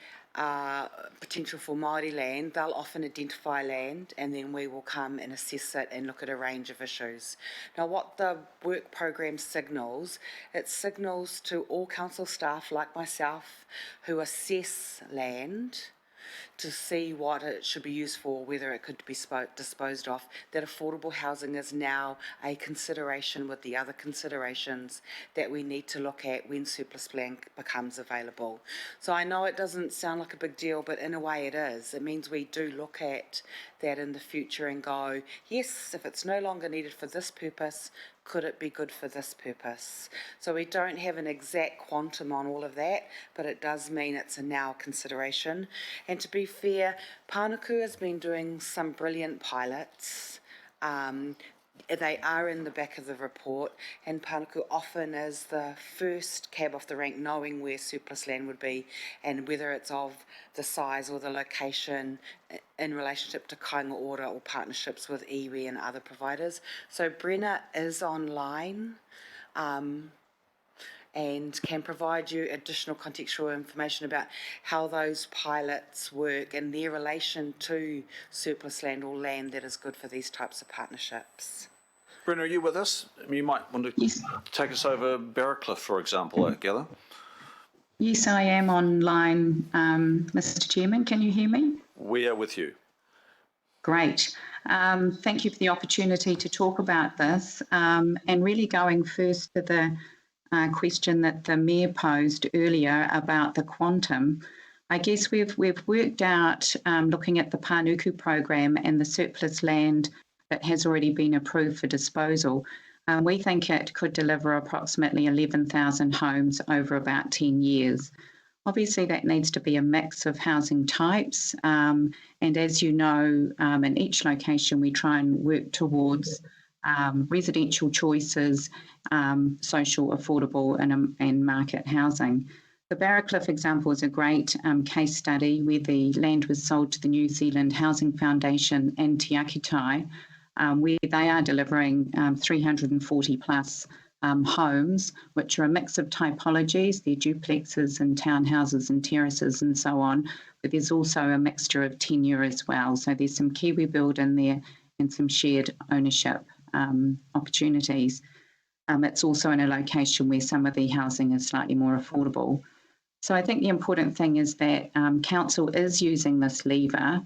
potential for Māori land, they'll often identify land, and then we will come and assess it and look at a range of issues. Now, what the work program signals, it signals to all council staff like myself who assess land to see what it should be used for, whether it could be disposed of, that affordable housing is now a consideration with the other considerations that we need to look at when surplus land becomes available. So I know it doesn't sound like a big deal, but in a way it is. It means we do look at that in the future and go, yes, if it's no longer needed for this purpose, could it be good for this purpose? So we don't have an exact quantum on all of that, but it does mean it's a now consideration. And to be fair, Pānuku has been doing some brilliant pilots. They are in the back of the report, and Pānuku often is the first cab off the rank knowing where surplus land would be and whether it's of the size or the location in relationship to kāinga ora or partnerships with iwi and other providers. So Brenna is online and can provide you additional contextual information about how those pilots work and their relation to surplus land or land that is good for these types of partnerships. Brenna, are you with us? You might want to take us over Barracliff, for example, I gather. Yes, I am online, Mr. Chairman. Can you hear me? We are with you. Great. Thank you for the opportunity to talk about this. And really going first to the question that the Mayor posed earlier about the quantum. I guess we've worked out, looking at the Pānuku program and the surplus land that has already been approved for disposal, we think it could deliver approximately 11,000 homes over about 10 years. Obviously, that needs to be a mix of housing types. And as you know, in each location, we try and work towards residential choices, social, affordable and market housing. The Barracliff example is a great case study where the land was sold to the New Zealand Housing Foundation and Te Akitai, where they are delivering 340 plus homes, which are a mix of typologies. They're duplexes and townhouses and terraces and so on, but there's also a mixture of tenure as well. So there's some Kiwi build in there and some shared ownership opportunities. It's also in a location where some of the housing is slightly more affordable. So I think the important thing is that Council is using this lever.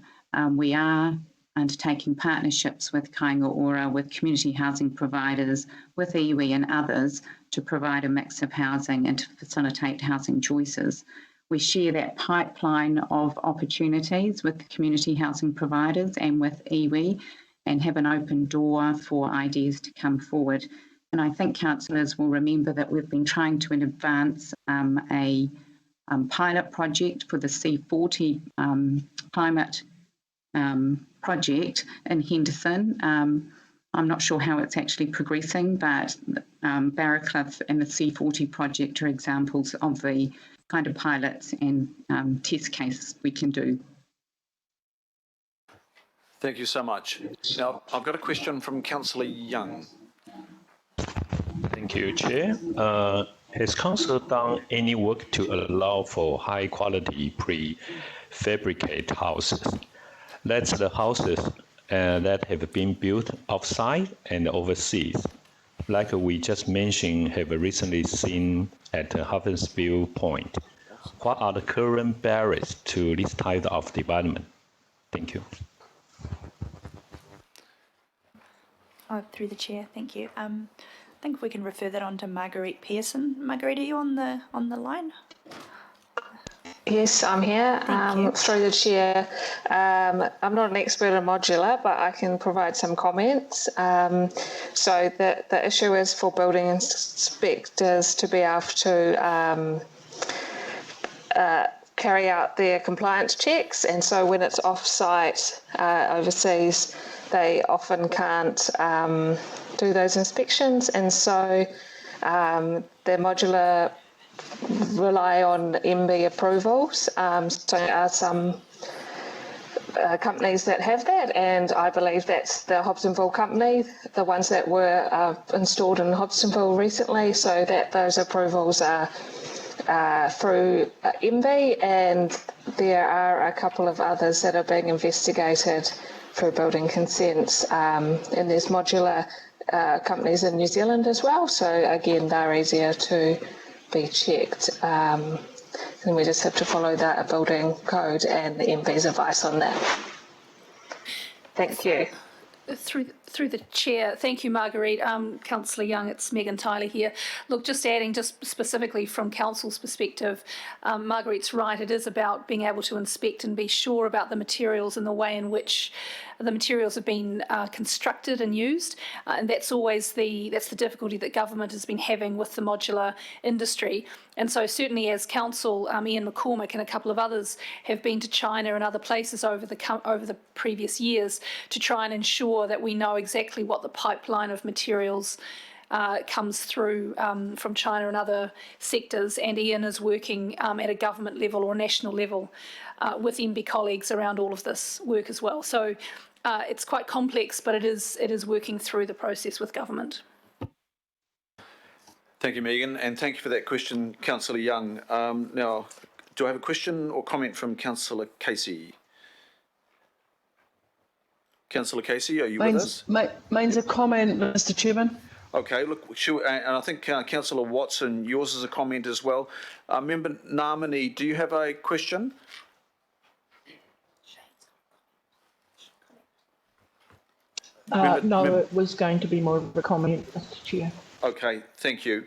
We are undertaking partnerships with kāinga ora, with community housing providers, with iwi and others to provide a mix of housing and to facilitate housing choices. We share that pipeline of opportunities with community housing providers and with iwi and have an open door for ideas to come forward. And I think councillors will remember that we've been trying to advance a pilot project for the C40 climate project in Henderson. I'm not sure how it's actually progressing, but Barracliff and the C40 project are examples of the kind of pilots and test cases we can do. Thank you so much. Now, I've got a question from Councillor Young. Thank you, Chair. Has Council done any work to allow for high-quality prefabricated houses? That's the houses that have been built offsite and overseas, like we just mentioned, have recently seen at Hubbardsville Point. What are the current barriers to this type of development? Thank you. Oh, through the chair, thank you. I think if we can refer that on to Marguerite Pearson. Marguerite, are you on the line? Yes, I'm here. Through the chair, I'm not an expert in modular, but I can provide some comments. So the issue is for building inspectors to be able to carry out their compliance checks, and so when it's off-site overseas, they often can't do those inspections, and so the modular rely on MB approvals. So there are some companies that have that, and I believe that's the Hobsonville company, the ones that were installed in Hobsonville recently, so that those approvals are through MB, and there are a couple of others that are being investigated for building consents, and there's modular companies in New Zealand as well, so again they're easier to be checked, and we just have to follow the building code and the MB's advice on that. Thank you. Through the chair, thank you, Marguerite. Councillor Young, it's Megan Tyler here. Look, just adding, just specifically from council's perspective, Marguerite's right. It is about being able to inspect and be sure about the materials and the way in which the materials have been constructed and used, and that's always the difficulty that government has been having with the modular industry. And so certainly as council, Ian McCormick and a couple of others have been to China and other places over the previous years to try and ensure that we know exactly what the pipeline of materials comes through from China and other sectors, and Ian is working at a government level or national level with MB colleagues around all of this work as well. So it's quite complex, but it is working through the process with government. Thank you, Megan, and thank you for that question, Councillor Young. Now, do I have a question or comment from Councillor Casey? Councillor Casey, are you with us? Mine's a comment, Mr. Chairman. Okay, look, and I think Councillor Watson, yours is a comment as well. Member Namani, do you have a question? No, it was going to be more of a comment, Mr. Chair. Okay, thank you.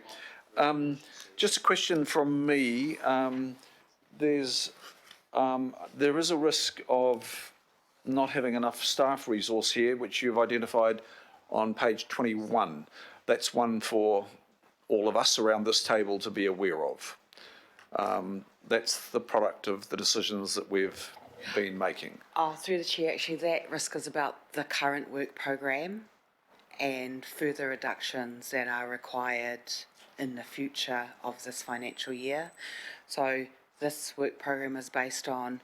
Just a question from me. There is a risk of not having enough staff resource here, which you've identified on page 21. That's one for all of us around this table to be aware of. That's the product of the decisions that we've been making. Through the chair, actually, that risk is about the current work program and further reductions that are required in the future of this financial year. So this work program is based on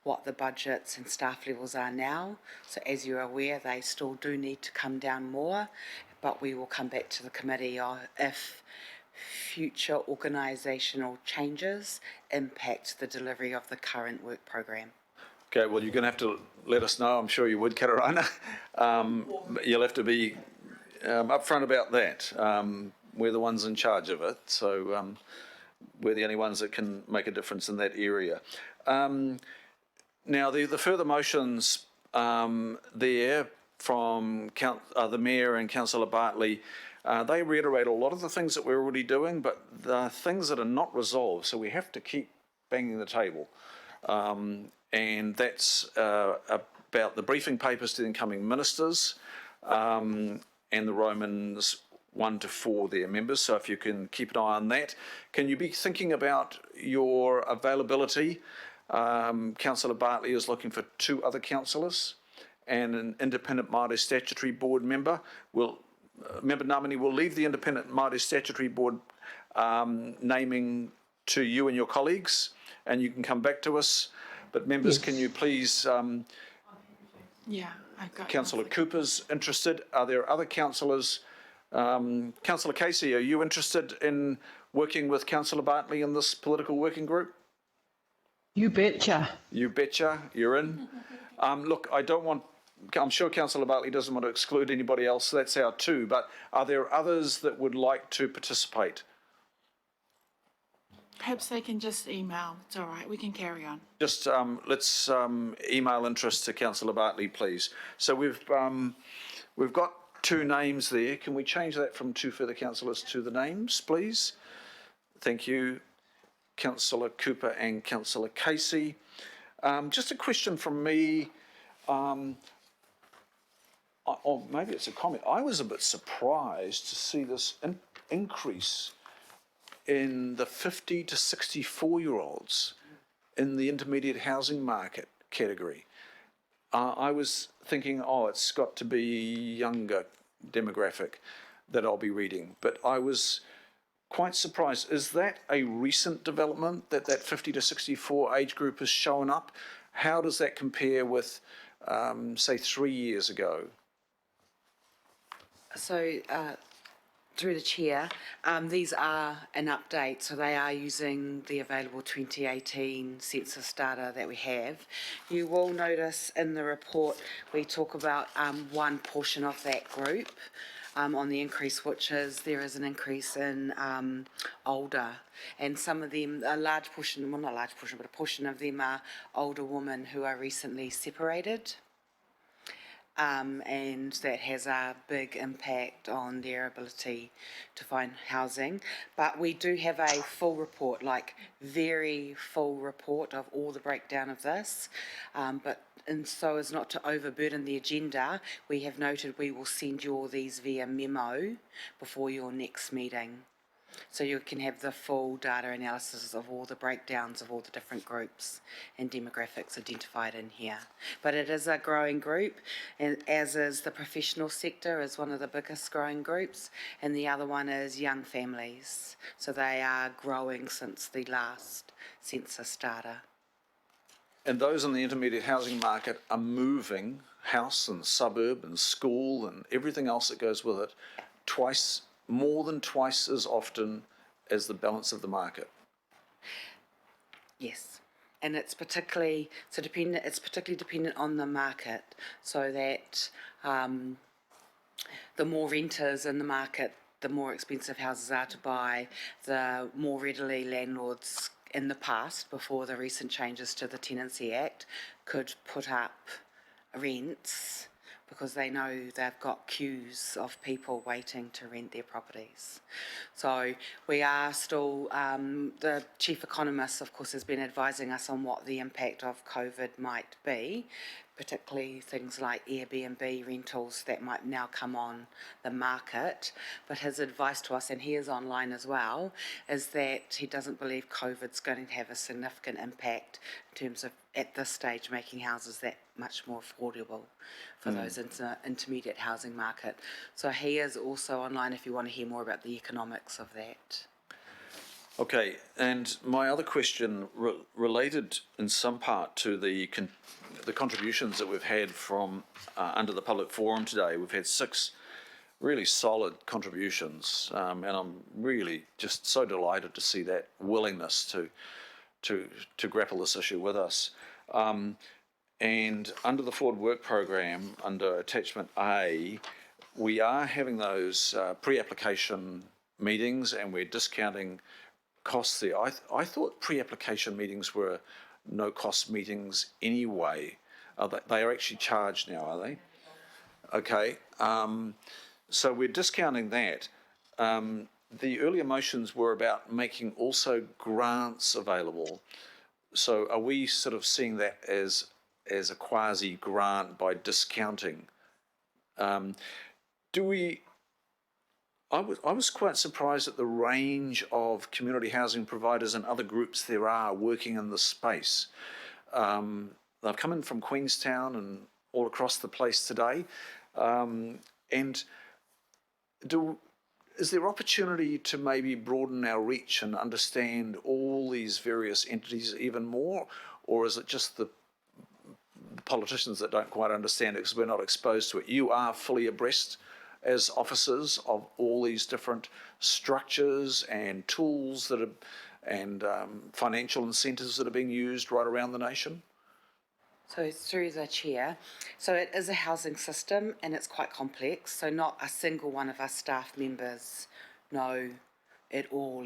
what the budgets and staff levels are now. So as you're aware, they still do need to come down more, but we will come back to the committee if future organisational changes impact the delivery of the current work program. Okay, well, you're going to have to let us know. I'm sure you would, Katarina. You'll have to be upfront about that. We're the ones in charge of it, so we're the only ones that can make a difference in that area. Now, the further motions there from the Mayor and Councillor Bartley, they reiterate a lot of the things that we're already doing, but the things that are not resolved, so we have to keep banging the table. And that's about the briefing papers to the incoming ministers and the Romans 1 to 4 there, members. So if you can keep an eye on that. Can you be thinking about your availability? Councillor Bartley is looking for 2 other councillors and an independent Māori Statutory Board member. Member Namani will leave the independent Māori Statutory Board naming to you and your colleagues, and you can come back to us. But members, yes. Can you please, yeah, I've got Councillor Cooper's interested. Are there other councillors? Councillor Casey, are you interested in working with Councillor Bartley in this political working group? You betcha. You betcha, you're in. Look, I'm sure Councillor Bartley doesn't want to exclude anybody else, so that's our 2, but are there others that would like to participate? Perhaps they can just email. It's all right. We can carry on. Just let's email interest to Councillor Bartley, please. So we've got 2 names there. Can we change that from 2 further councillors to the names, please? Thank you, Councillor Cooper and Councillor Casey. Just a question from me, or maybe it's a comment. I was a bit surprised to see this increase in the 50 to 64-year-olds in the intermediate housing market category. I was thinking, it's got to be younger demographic that I'll be reading, but I was quite surprised. Is that a recent development that 50 to 64 age group has shown up? How does that compare with, say, 3 years ago? So, through the chair, these are an update, so they are using the available 2018 census data that we have. You will notice in the report we talk about one portion of that group on the increase, which is there is an increase in older, and some of them, a large portion, well not a large portion, but a portion of them are older women who are recently separated. and that has a big impact on their ability to find housing. But we do have a full report, like very full report of all the breakdown of this. And so as not to overburden the agenda, we have noted we will send you all these via memo before your next meeting. So you can have the full data analysis of all the breakdowns of all the different groups and demographics identified in here. But it is a growing group, and as is the professional sector is one of the biggest growing groups, and the other one is young families. So they are growing since the last census data. And those in the intermediate housing market are moving house and suburb and school and everything else that goes with it more than twice as often as the balance of the market. Yes, and it's particularly dependent on the market, so that the more renters in the market, the more expensive houses are to buy, the more readily landlords in the past, before the recent changes to the Tenancy Act, could put up rents because they know they've got queues of people waiting to rent their properties. So we are still, the chief economist, of course, has been advising us on what the impact of COVID might be, particularly things like Airbnb rentals that might now come on the market. But his advice to us, and he is online as well, is that he doesn't believe COVID's going to have a significant impact in terms of, at this stage, making houses that much more affordable for those in the intermediate housing market. So he is also online if you want to hear more about the economics of that. Okay, and my other question related in some part to the contributions that we've had from under the public forum today. We've had 6 really solid contributions, and I'm really just so delighted to see that willingness to grapple this issue with us. And under the Forward Work Program, under Attachment A, we are having those pre-application meetings, and we're discounting costs there. I thought pre-application meetings were no-cost meetings anyway. They are actually charged now, are they? Okay, so we're discounting that. The earlier motions were about making also grants available. So are we sort of seeing that as a quasi-grant by discounting? I was quite surprised at the range of community housing providers and other groups there are working in this space. They've come in from Queenstown and all across the place today. Is there opportunity to maybe broaden our reach and understand all these various entities even more? Or is it just the politicians that don't quite understand it because we're not exposed to it? You are fully abreast as officers of all these different structures and tools that are, and financial incentives that are being used right around the nation? So through the chair, so it is a housing system and it's quite complex, so not a single one of our staff members know it all.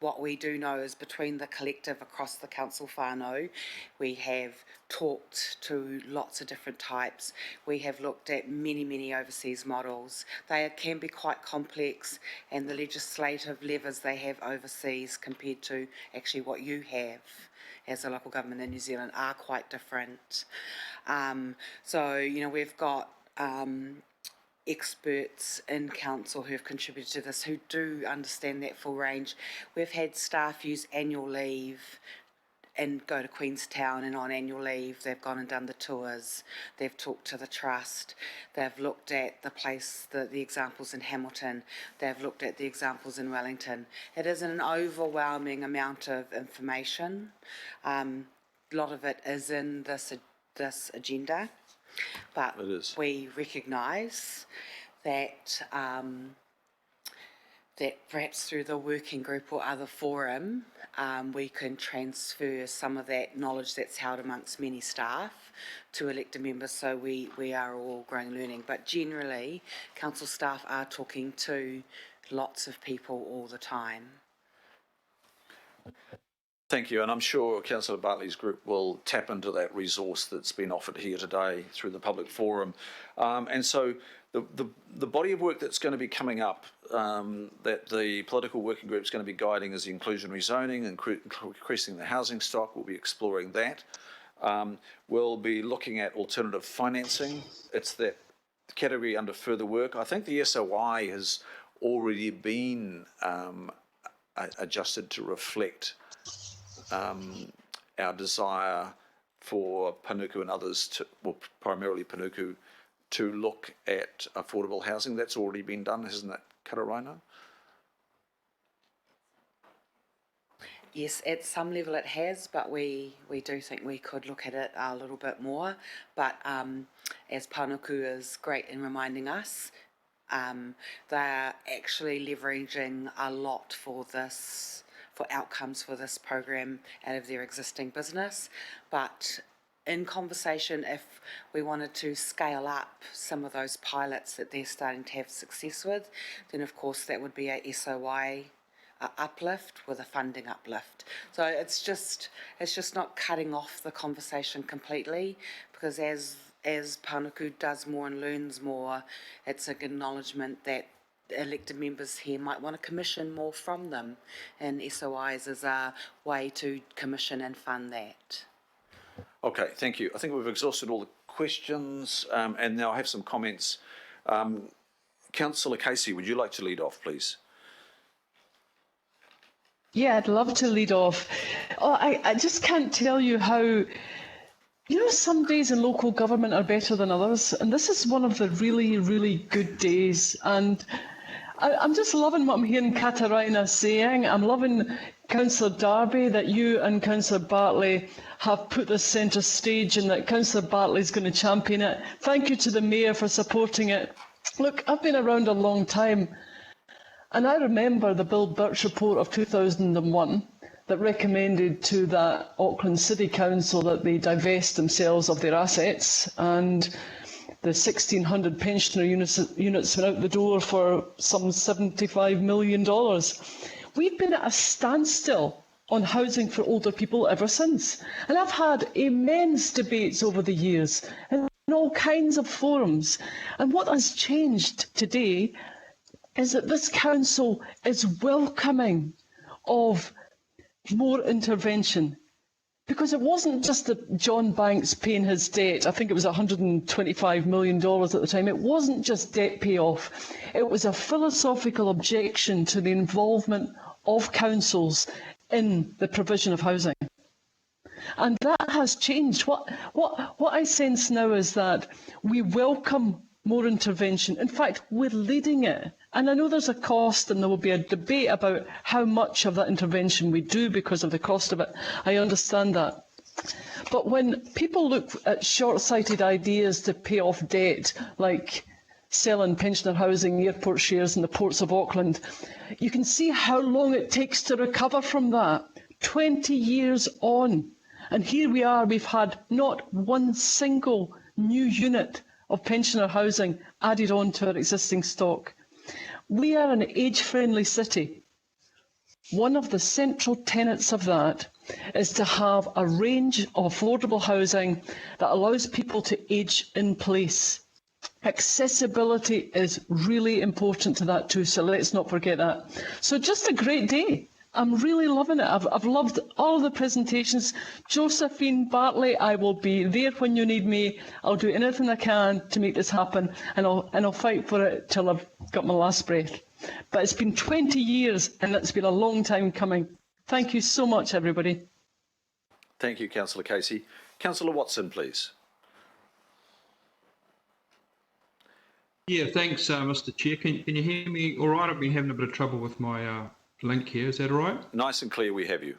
What we do know is between the collective across the council whānau, we have talked to lots of different types. We have looked at many overseas models. They can be quite complex, and the legislative levers they have overseas compared to actually what you have as a local government in New Zealand are quite different. So, you know, we've got experts in council who have contributed to this who do understand that full range. We've had staff use annual leave and go to Queenstown, and on annual leave they've gone and done the tours, they've talked to the trust, they've looked at the examples in Hamilton, they've looked at the examples in Wellington. It is an overwhelming amount of information. A lot of it is in this agenda, but we recognise that that perhaps through the working group or other forum, we can transfer some of that knowledge that's held amongst many staff to elected members, so we are all growing and learning. But generally, council staff are talking to lots of people all the time. Thank you, and I'm sure Councillor Bartley's group will tap into that resource that's been offered here today through the public forum. And so the body of work that's going to be coming up that the political working group is going to be guiding is the inclusionary zoning and increasing the housing stock. We'll be exploring that. We'll be looking at alternative financing. It's that category under further work. I think the SOI has already been adjusted to reflect our desire for Panuku and others, well, primarily Panuku, to look at affordable housing. That's already been done, hasn't it, Karaina? Yes, at some level it has, but we do think we could look at it a little bit more. But as Panuku is great in reminding us, they're actually leveraging a lot for outcomes for this program out of their existing business. But in conversation, if we wanted to scale up some of those pilots that they're starting to have success with, then of course that would be a SOI uplift with a funding uplift. So it's just not cutting off the conversation completely, because as Panuku does more and learns more, it's an acknowledgement that elected members here might want to commission more from them, and SOIs is a way to commission and fund that. Okay, thank you. I think we've exhausted all the questions, and now I have some comments. Councillor Casey, would you like to lead off, please? Yeah, I'd love to lead off. Oh, I just can't tell you how, some days in local government are better than others, and this is one of the really, really good days. And I'm just loving what I'm hearing Karaina saying. I'm loving, Councillor Darby, that you and Councillor Bartley have put this centre stage and that Councillor Bartley's going to champion it. Thank you to the Mayor for supporting it. Look, I've been around a long time, and I remember the Bill Birch report of 2001 that recommended to that Auckland City Council that they divest themselves of their assets, and the 1,600 pensioner units went out the door for some $75 million. We've been at a standstill on housing for older people ever since. And I've had immense debates over the years in all kinds of forums. And what has changed today is that this council is welcoming of more intervention. Because it wasn't just that John Banks paying his debt, I think it was $125 million at the time, it wasn't just debt payoff, it was a philosophical objection to the involvement of councils in the provision of housing. And that has changed. What I sense now is that we welcome more intervention. In fact, we're leading it. And I know there's a cost, and there will be a debate about how much of that intervention we do because of the cost of it. I understand that. But when people look at short-sighted ideas to pay off debt, like selling pensioner housing, airport shares in the ports of Auckland, you can see how long it takes to recover from that. 20 years on. And here we are, we've had not one single new unit of pensioner housing added on to our existing stock. We are an age-friendly city. One of the central tenets of that is to have a range of affordable housing that allows people to age in place. Accessibility is really important to that too, so let's not forget that. So just a great day. I'm really loving it. I've loved all the presentations. Josephine, Bartley, I will be there when you need me. I'll do anything I can to make this happen, and I'll fight for it till I've got my last breath. But it's been 20 years, and it's been a long time coming. Thank you so much, everybody. Thank you, Councillor Casey. Councillor Watson, please. Yeah, thanks, Mr. Chair. Can you hear me all right? I've been having a bit of trouble with my link here. Is that all right? Nice and clear, we have you.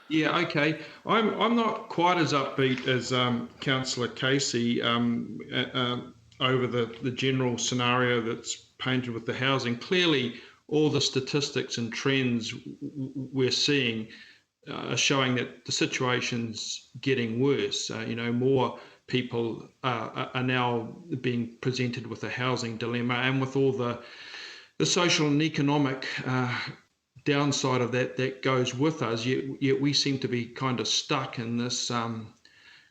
Yeah, okay. I'm not quite as upbeat as Councillor Casey over the general scenario that's painted with the housing. Clearly, all the statistics and trends we're seeing are showing that the situation's getting worse. More people are now being presented with a housing dilemma, and with all the social and economic downside of that goes with us, yet we seem to be kind of stuck in this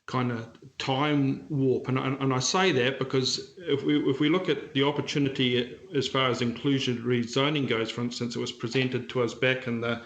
kind of time warp. And I say that because if we look at the opportunity as far as inclusionary zoning goes, for instance, it was presented to us back in the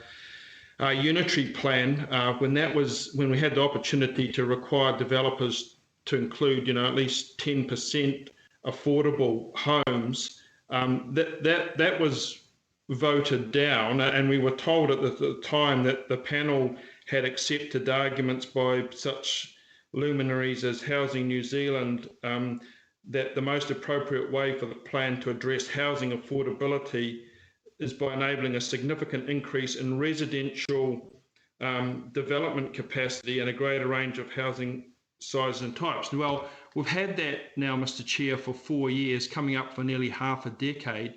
unitary plan when we had the opportunity to require developers to include, at least 10% affordable homes. That was voted down, and we were told at the time that the panel had accepted arguments by such luminaries as Housing New Zealand that the most appropriate way for the plan to address housing affordability is by enabling a significant increase in residential development capacity and a greater range of housing sizes and types. Well, we've had that now, Mr. Chair, for 4 years, coming up for nearly half a decade,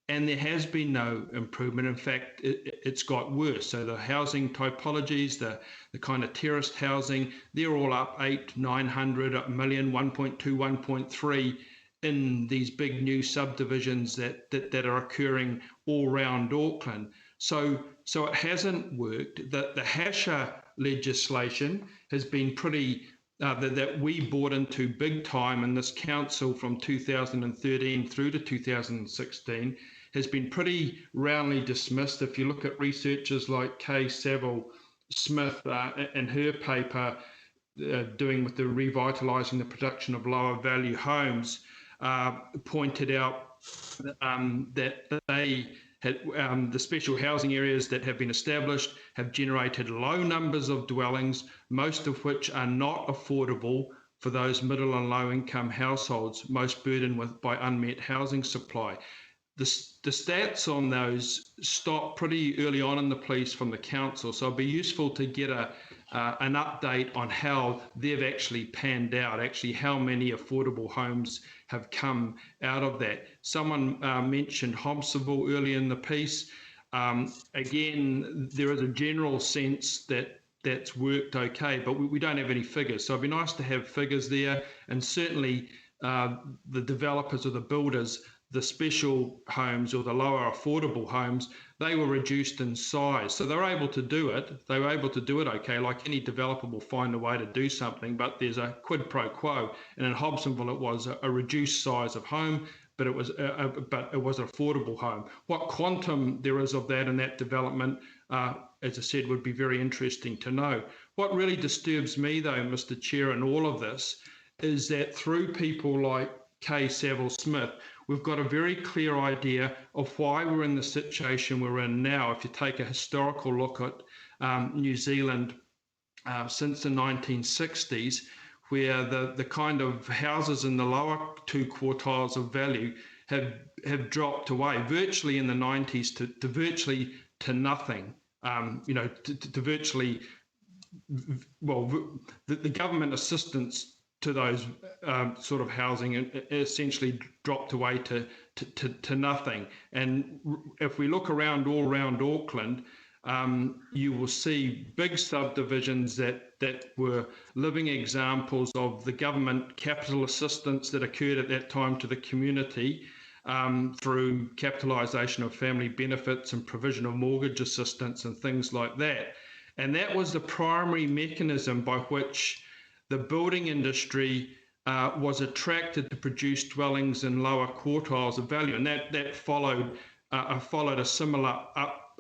and there has been no improvement. In fact, it's got worse. So the housing typologies, the kind of terraced housing, they're all up 800, 900, a million, 1.2, 1.3 in these big new subdivisions that are occurring all around Auckland. So it hasn't worked. The Hasher legislation has been pretty, that we bought into big time in this council from 2013 through to 2016, has been pretty roundly dismissed. If you look at researchers like Kay Saville Smith in her paper doing with the revitalising the production of lower value homes, pointed out that they had the special housing areas that have been established have generated low numbers of dwellings, most of which are not affordable for those middle and low income households most burdened by unmet housing supply. The stats on those stopped pretty early on in the piece from the council, so it'd be useful to get an update on how they've actually panned out, actually how many affordable homes have come out of that. Someone mentioned Hobsonville early in the piece. Again, there is a general sense that that's worked okay, but we don't have any figures. So it'd be nice to have figures there, and certainly the developers or the builders, the special homes or the lower affordable homes, they were reduced in size. So they're able to do it. They were able to do it okay. Like any developer will find a way to do something, but there's a quid pro quo. And in Hobsonville, it was a reduced size of home, but it was an affordable home. What quantum there is of that in that development, as I said, would be very interesting to know. What really disturbs me, though, Mr. Chair, in all of this, is that through people like Kay Saville Smith, we've got a very clear idea of why we're in the situation we're in now. If you take a historical look at New Zealand since the 1960s, where the kind of houses in the lower two quartiles of value have dropped away virtually in the 90s to virtually to nothing, to virtually, well, the government assistance to those sort of housing essentially dropped away to nothing. And if we look all around Auckland, you will see big subdivisions that were living examples of the government capital assistance that occurred at that time to the community through capitalisation of family benefits and provision of mortgage assistance and things like that. And that was the primary mechanism by which the building industry was attracted to produce dwellings in lower quartiles of value, and that followed a similar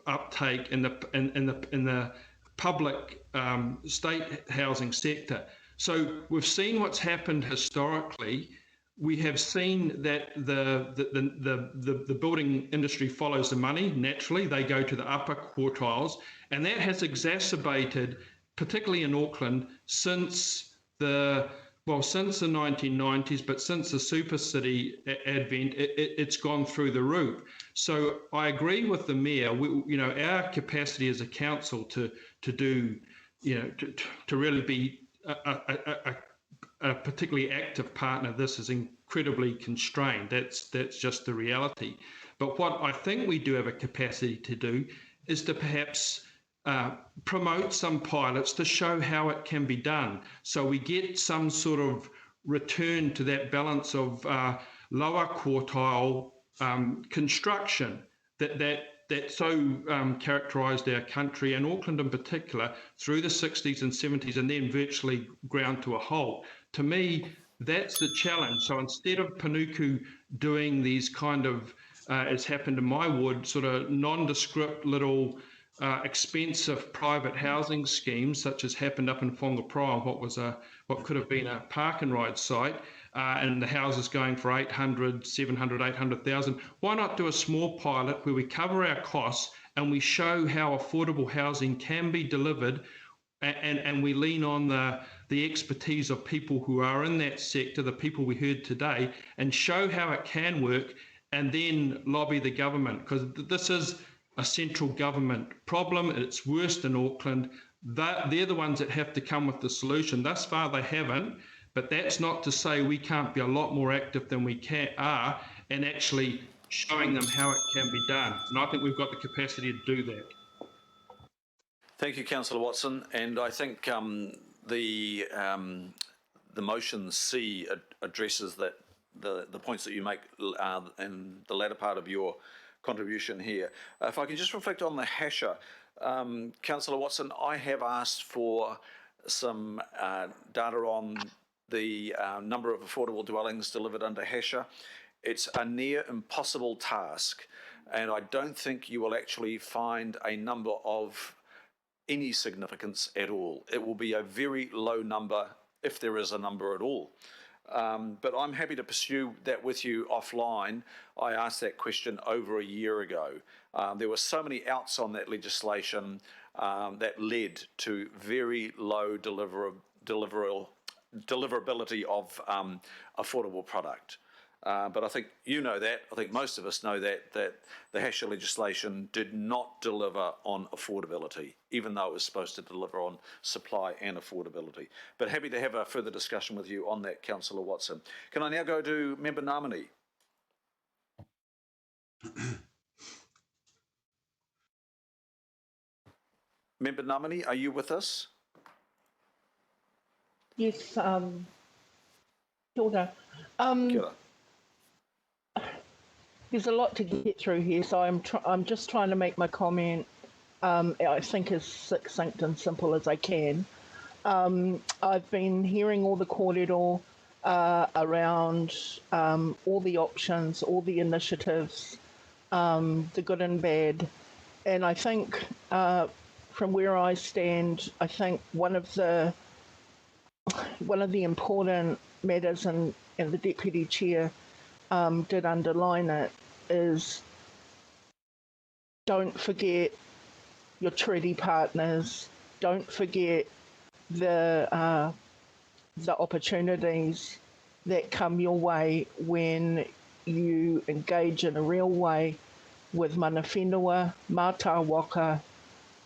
uptake in the public state housing sector. So we've seen what's happened historically. We have seen that the building industry follows the money naturally. They go to the upper quartiles, and that has exacerbated, particularly in Auckland, since the 1990s, but since the super city advent, it's gone through the roof. So I agree with the mayor. Our capacity as a council to do, to really be a particularly active partner of this is incredibly constrained. That's just the reality. But what I think we do have a capacity to do is to perhaps promote some pilots to show how it can be done. So we get some sort of return to that balance of lower quartile construction that that so characterised our country, and Auckland in particular, through the 60s and 70s, and then virtually ground to a halt. To me, that's the challenge. So instead of Panuku doing these kind of, as happened in my ward, sort of nondescript little expensive private housing schemes, such as happened up in Whangaproa, what could have been a park and ride site, and the houses going for 800, 700, 800,000. Why not do a small pilot where we cover our costs and we show how affordable housing can be delivered, and we lean on the expertise of people who are in that sector, the people we heard today, and show how it can work, and then lobby the government, because this is a central government problem. It's worst in Auckland. They're the ones that have to come with the solution. Thus far, they haven't, but that's not to say we can't be a lot more active than we are and actually showing them how it can be done. And I think we've got the capacity to do that. Thank you, Councillor Watson. And I think the motion C addresses the points that you make in the latter part of your contribution here. If I can just reflect on the HASHA, Councillor Watson, I have asked for some data on the number of affordable dwellings delivered under HASHA. It's a near impossible task, and I don't think you will actually find a number of any significance at all. It will be a very low number, if there is a number at all. But I'm happy to pursue that with you offline. I asked that question over a year ago. There were so many outs on that legislation that led to very low deliverability of affordable product. But I think you know that, I think most of us know that the HASHA legislation did not deliver on affordability, even though it was supposed to deliver on supply and affordability. But happy to have a further discussion with you on that, Councillor Watson. Can I now go to Member Namani? Member Namani, are you with us? Yes, kia ora. Kia ora. There's a lot to get through here, so I'm just trying to make my comment, I think, as succinct and simple as I can. I've been hearing all the kōrero around all the options, all the initiatives, the good and bad, and I think from where I stand, I think one of the important matters, and the Deputy Chair did underline it, is don't forget your treaty partners, don't forget the opportunities that come your way when you engage in a real way with mana whenua, mātā waka,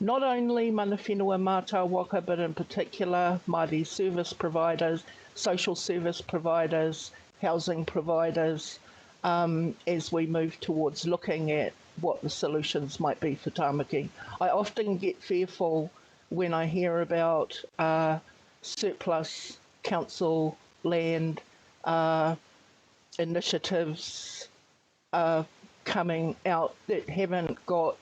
not only mana whenua, mātā waka, but in particular Māori service providers, social service providers, housing providers, as we move towards looking at what the solutions might be for tāmaki. I often get fearful when I hear about surplus council land initiatives coming out that haven't got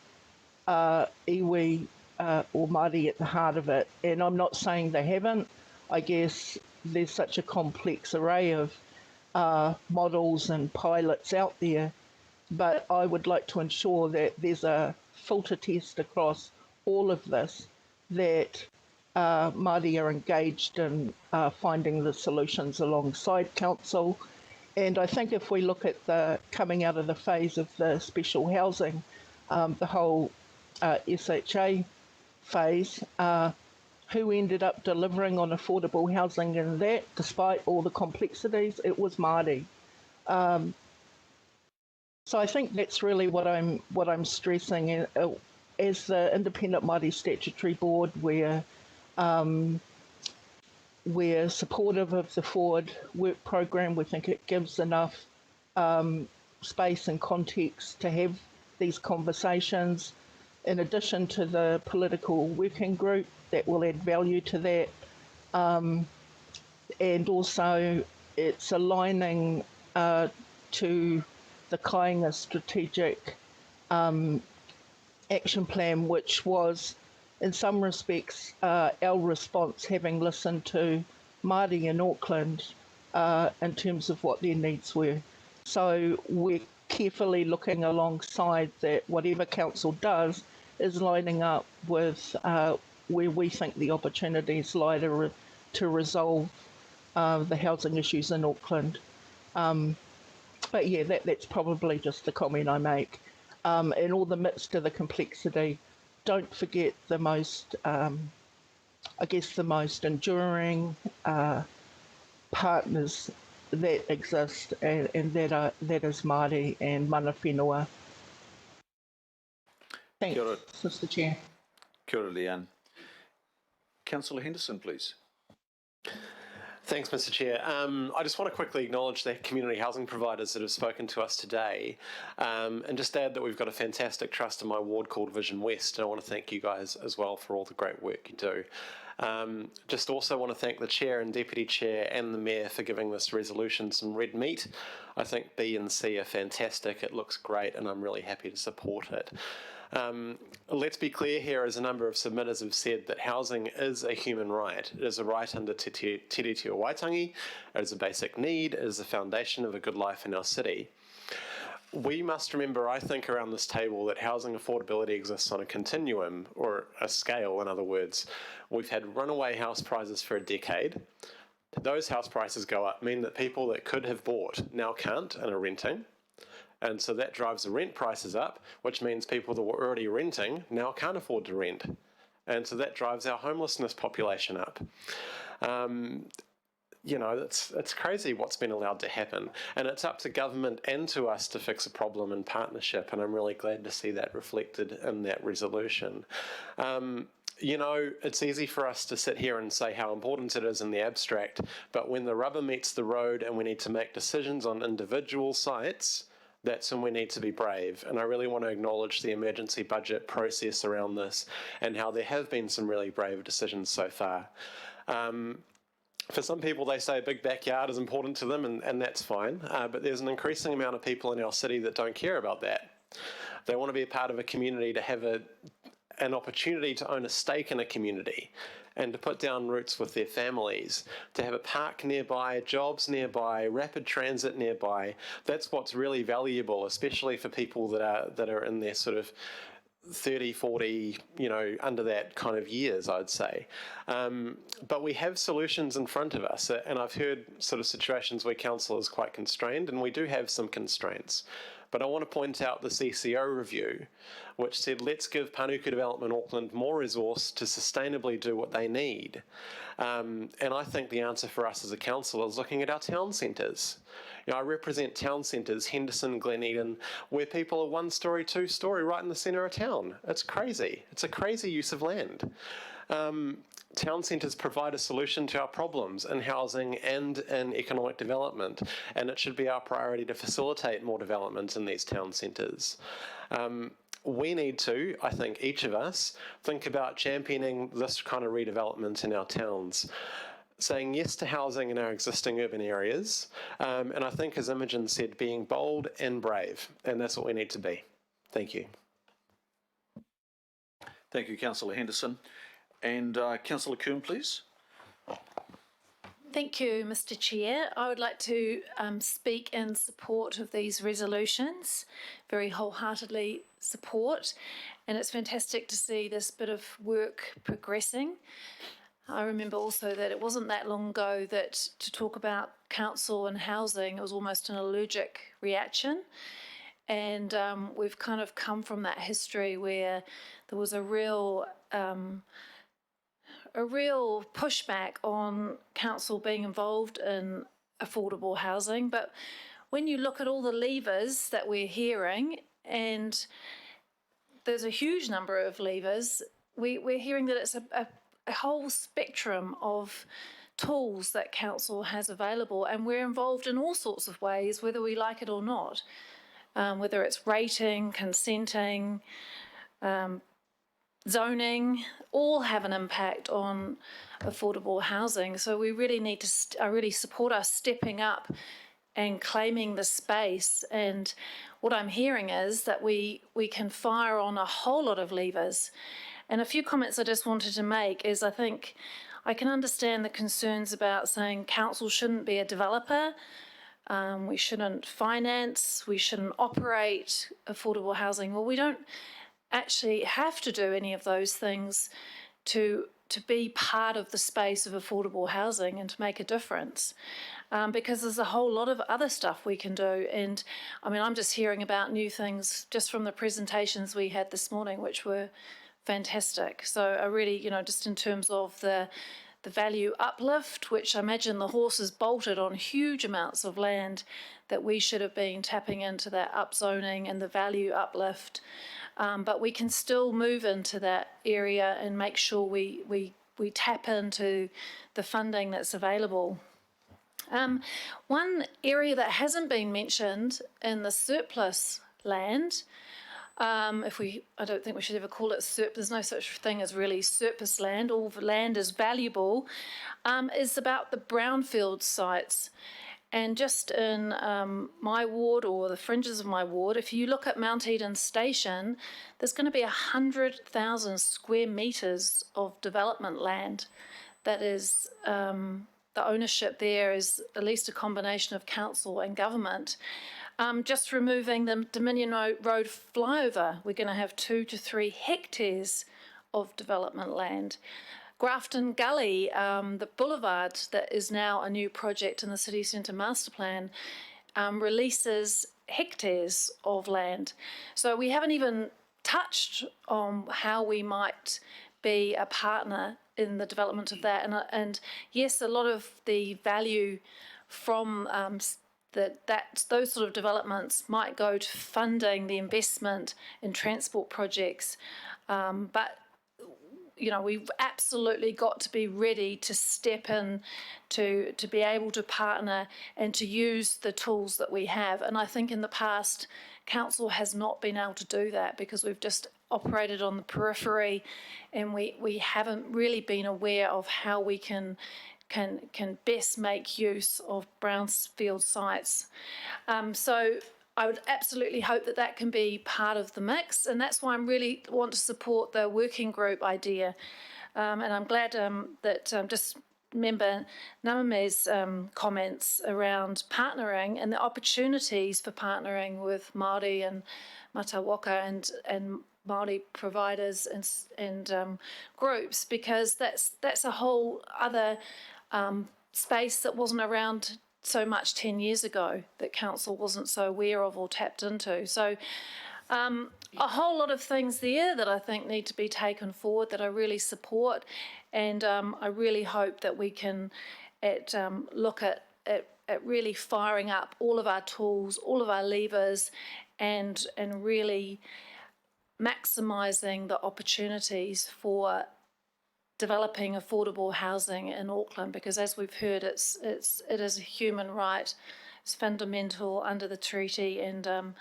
iwi or Māori at the heart of it. And I'm not saying they haven't. I guess there's such a complex array of models and pilots out there, but I would like to ensure that there's a filter test across all of this, that Māori are engaged in finding the solutions alongside council. And I think if we look at the coming out of the phase of the special housing, the whole SHA phase, who ended up delivering on affordable housing in that, despite all the complexities? It was Māori. So I think that's really what I'm stressing. As the Independent Māori Statutory Board, we're supportive of the forward work program. We think it gives enough space and context to have these conversations, in addition to the political working group that will add value to that. And also it's aligning to the kāinga strategic action plan, which was, in some respects, our response, having listened to Māori in Auckland in terms of what their needs were. So we're carefully looking alongside that whatever council does is lining up with where we think the opportunities lie to resolve the housing issues in Auckland. But yeah, that's probably just the comment I make. In all the midst of the complexity, don't forget the most, I guess, the most enduring partners that exist, and that is Māori and mana whenua. Thanks, Mr. Chair. Kia ora, Leanne. Councillor Henderson, please. Thanks, Mr. Chair. I just want to quickly acknowledge the community housing providers that have spoken to us today, and just add that we've got a fantastic trust in my ward called Vision West, and I want to thank you guys as well for all the great work you do. Just also want to thank the Chair and Deputy Chair and the Mayor for giving this resolution some red meat. I think B and C are fantastic, it looks great, and I'm really happy to support it. Let's be clear here, as a number of submitters have said, that housing is a human right. It is a right under Te Tiriti o Waitangi, it is a basic need, it is the foundation of a good life in our city. We must remember, I think, around this table that housing affordability exists on a continuum, or a scale, in other words. We've had runaway house prices for a decade. Those house prices go up mean that people that could have bought now can't and are renting. And so that drives the rent prices up, which means people that were already renting now can't afford to rent. And so that drives our homelessness population up. You know, it's crazy what's been allowed to happen. And it's up to government and to us to fix a problem in partnership. And I'm really glad to see that reflected in that resolution. You know, it's easy for us to sit here and say how important it is in the abstract, but when the rubber meets the road and we need to make decisions on individual sites, that's when we need to be brave. And I really want to acknowledge the emergency budget process around this and how there have been some really brave decisions so far. For some people, they say a big backyard is important to them, and that's fine. But there's an increasing amount of people in our city that don't care about that. They want to be a part of a community, to have an opportunity to own a stake in a community and to put down roots with their families, to have a park nearby, jobs nearby, rapid transit nearby. That's what's really valuable, especially for people that are in their sort of 30, 40, you know, under that kind of years, I'd say. But we have solutions in front of us, and I've heard sort of situations where council is quite constrained, and we do have some constraints. But I want to point out the CCO review, which said, let's give Panuku Development Auckland more resource to sustainably do what they need. And I think the answer for us as a council is looking at our town centres. You know, I represent town centres, Henderson, Glen Eden, where people are 1-story, 2-story, right in the centre of town. It's crazy. It's a crazy use of land. Town centres provide a solution to our problems in housing and in economic development, and it should be our priority to facilitate more development in these town centres. We need to, I think, each of us, think about championing this kind of redevelopment in our towns, saying yes to housing in our existing urban areas, and I think, as Imogen said, being bold and brave, and that's what we need to be. Thank you. Thank you, Councillor Henderson. And Councillor Coombe, please. Thank you, Mr. Chair. I would like to speak in support of these resolutions, very wholeheartedly support, and it's fantastic to see this bit of work progressing. I remember also that it wasn't that long ago that to talk about council and housing, it was almost an allergic reaction. And we've kind of come from that history where there was a real pushback on council being involved in affordable housing. But when you look at all the levers that we're hearing, and there's a huge number of levers, we're hearing that it's a whole spectrum of tools that council has available, and we're involved in all sorts of ways, whether we like it or not, whether it's rating, consenting, zoning, all have an impact on affordable housing. So we really need to, I really support us stepping up and claiming the space. And what I'm hearing is that we can fire on a whole lot of levers. And a few comments I just wanted to make is I think I can understand the concerns about saying council shouldn't be a developer, we shouldn't finance, we shouldn't operate affordable housing. Well, we don't actually have to do any of those things to be part of the space of affordable housing and to make a difference, because there's a whole lot of other stuff we can do. And I mean, I'm just hearing about new things just from the presentations we had this morning, which were fantastic. So I really, just in terms of the value uplift, which I imagine the horses bolted on huge amounts of land, that we should have been tapping into that upzoning and the value uplift. But we can still move into that area and make sure we tap into the funding that's available. One area that hasn't been mentioned in the surplus land, I don't think we should ever call it surplus. There's no such thing as really surplus land. All land is valuable. Is about the brownfield sites. And just in my ward or the fringes of my ward, if you look at Mount Eden Station, there's going to be 100,000 square metres of development land. That is, the ownership there is at least a combination of council and government. Just removing the Dominion Road flyover, we're going to have 2 to 3 hectares of development land. Grafton Gully, the boulevard that is now a new project in the city centre master plan, releases hectares of land. So we haven't even touched on how we might be a partner in the development of that. And yes, a lot of the value from those sort of developments might go to funding the investment in transport projects, but we've absolutely got to be ready to step in to be able to partner and to use the tools that we have. And I think in the past, council has not been able to do that because we've just operated on the periphery, and we haven't really been aware of how we can best make use of brownfield sites. So I would absolutely hope that can be part of the mix, and that's why I really want to support the working group idea. And I'm glad that just remember Namame's comments around partnering and the opportunities for partnering with Māori and Matawaka and Māori providers and groups, because that's a whole other space that wasn't around so much 10 years ago, that council wasn't so aware of or tapped into. So a whole lot of things there that I think need to be taken forward that I really support, and I really hope that we can look at really firing up all of our tools, all of our levers, and really maximising the opportunities for developing affordable housing in Auckland, because as we've heard, it is a human right. It's fundamental under the treaty, and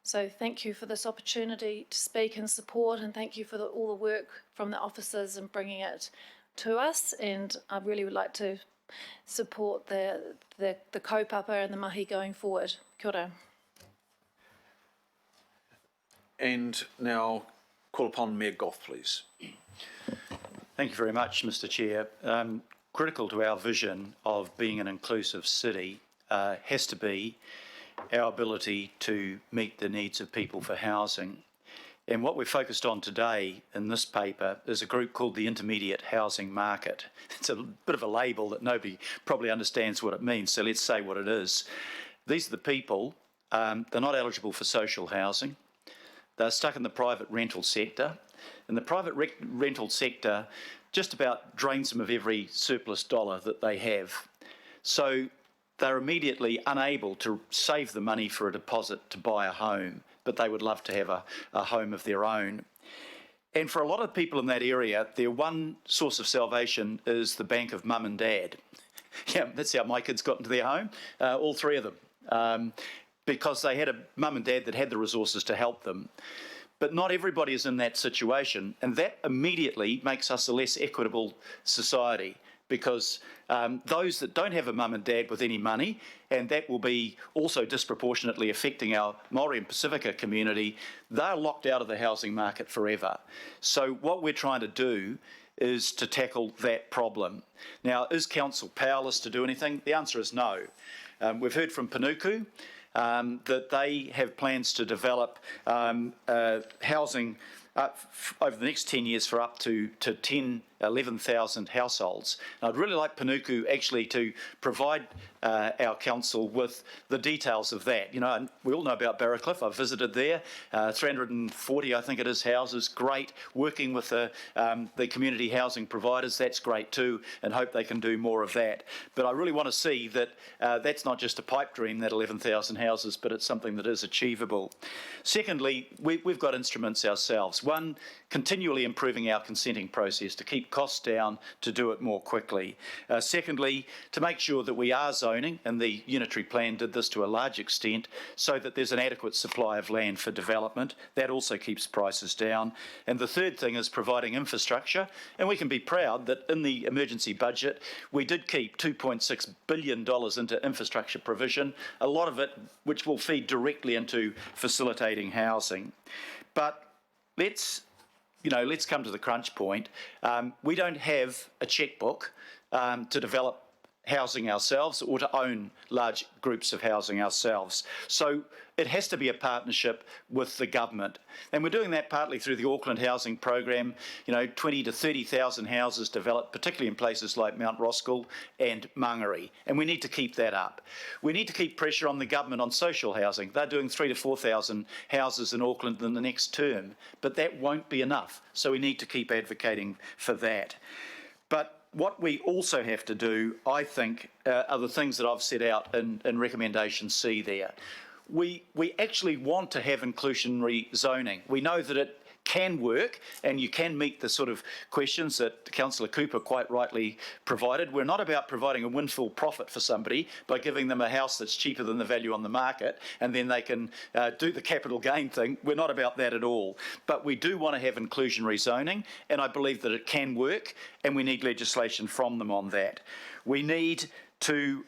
so thank you for this opportunity to speak and support, and thank you for all the work from the officers in bringing it to us. And I really would like to support the kaupapa and the mahi going forward. Kia ora. And now call upon Mayor Goff, please. Thank you very much, Mr. Chair. Critical to our vision of being an inclusive city has to be our ability to meet the needs of people for housing. And what we're focused on today in this paper is a group called the Intermediate Housing Market. It's a bit of a label that nobody probably understands what it means, so let's say what it is. These are the people, they're not eligible for social housing. They're stuck in the private rental sector. And the private rental sector just about drains them of every surplus dollar that they have. So they're immediately unable to save the money for a deposit to buy a home, but they would love to have a home of their own. And for a lot of people in that area, their one source of salvation is the bank of mum and dad. Yeah, that's how my kids got into their home, all three of them, because they had a mum and dad that had the resources to help them. But not everybody is in that situation, and that immediately makes us a less equitable society, because those that don't have a mum and dad with any money, and that will be also disproportionately affecting our Māori and Pacifica community, they're locked out of the housing market forever. So what we're trying to do is to tackle that problem. Now, is council powerless to do anything? The answer is no. We've heard from Panuku that they have plans to develop housing over the next 10 years for up to 11,000 households. And I'd really like Panuku actually to provide our council with the details of that. You know, and we all know about Barracliff. I've visited there, 340, I think it is, houses. Great. Working with the community housing providers, that's great too, and hope they can do more of that. But I really want to see that that's not just a pipe dream, that 11,000 houses, but it's something that is achievable. Secondly, we've got instruments ourselves. One, continually improving our consenting process to keep costs down, to do it more quickly. Secondly, to make sure that we are zoning, and the unitary plan did this to a large extent, so that there's an adequate supply of land for development. That also keeps prices down. And the third thing is providing infrastructure, and we can be proud that in the emergency budget we did keep $2.6 billion into infrastructure provision, a lot of it which will feed directly into facilitating housing. But let's come to the crunch point. We don't have a checkbook to develop housing ourselves or to own large groups of housing ourselves. So it has to be a partnership with the government. And we're doing that partly through the Auckland housing program, 20 to 30,000 houses developed, particularly in places like Mount Roskill and Mahere. And we need to keep that up. We need to keep pressure on the government on social housing. They're doing 3,000 to 4,000 houses in Auckland in the next term, but that won't be enough. So we need to keep advocating for that. But what we also have to do, I think, are the things that I've set out in recommendation C there. We actually want to have inclusionary zoning. We know that it can work and you can meet the sort of questions that Councillor Cooper quite rightly provided. We're not about providing a windfall profit for somebody by giving them a house that's cheaper than the value on the market and then they can do the capital gain thing. We're not about that at all. But we do want to have inclusionary zoning, and I believe that it can work, and we need legislation from them on that. We need to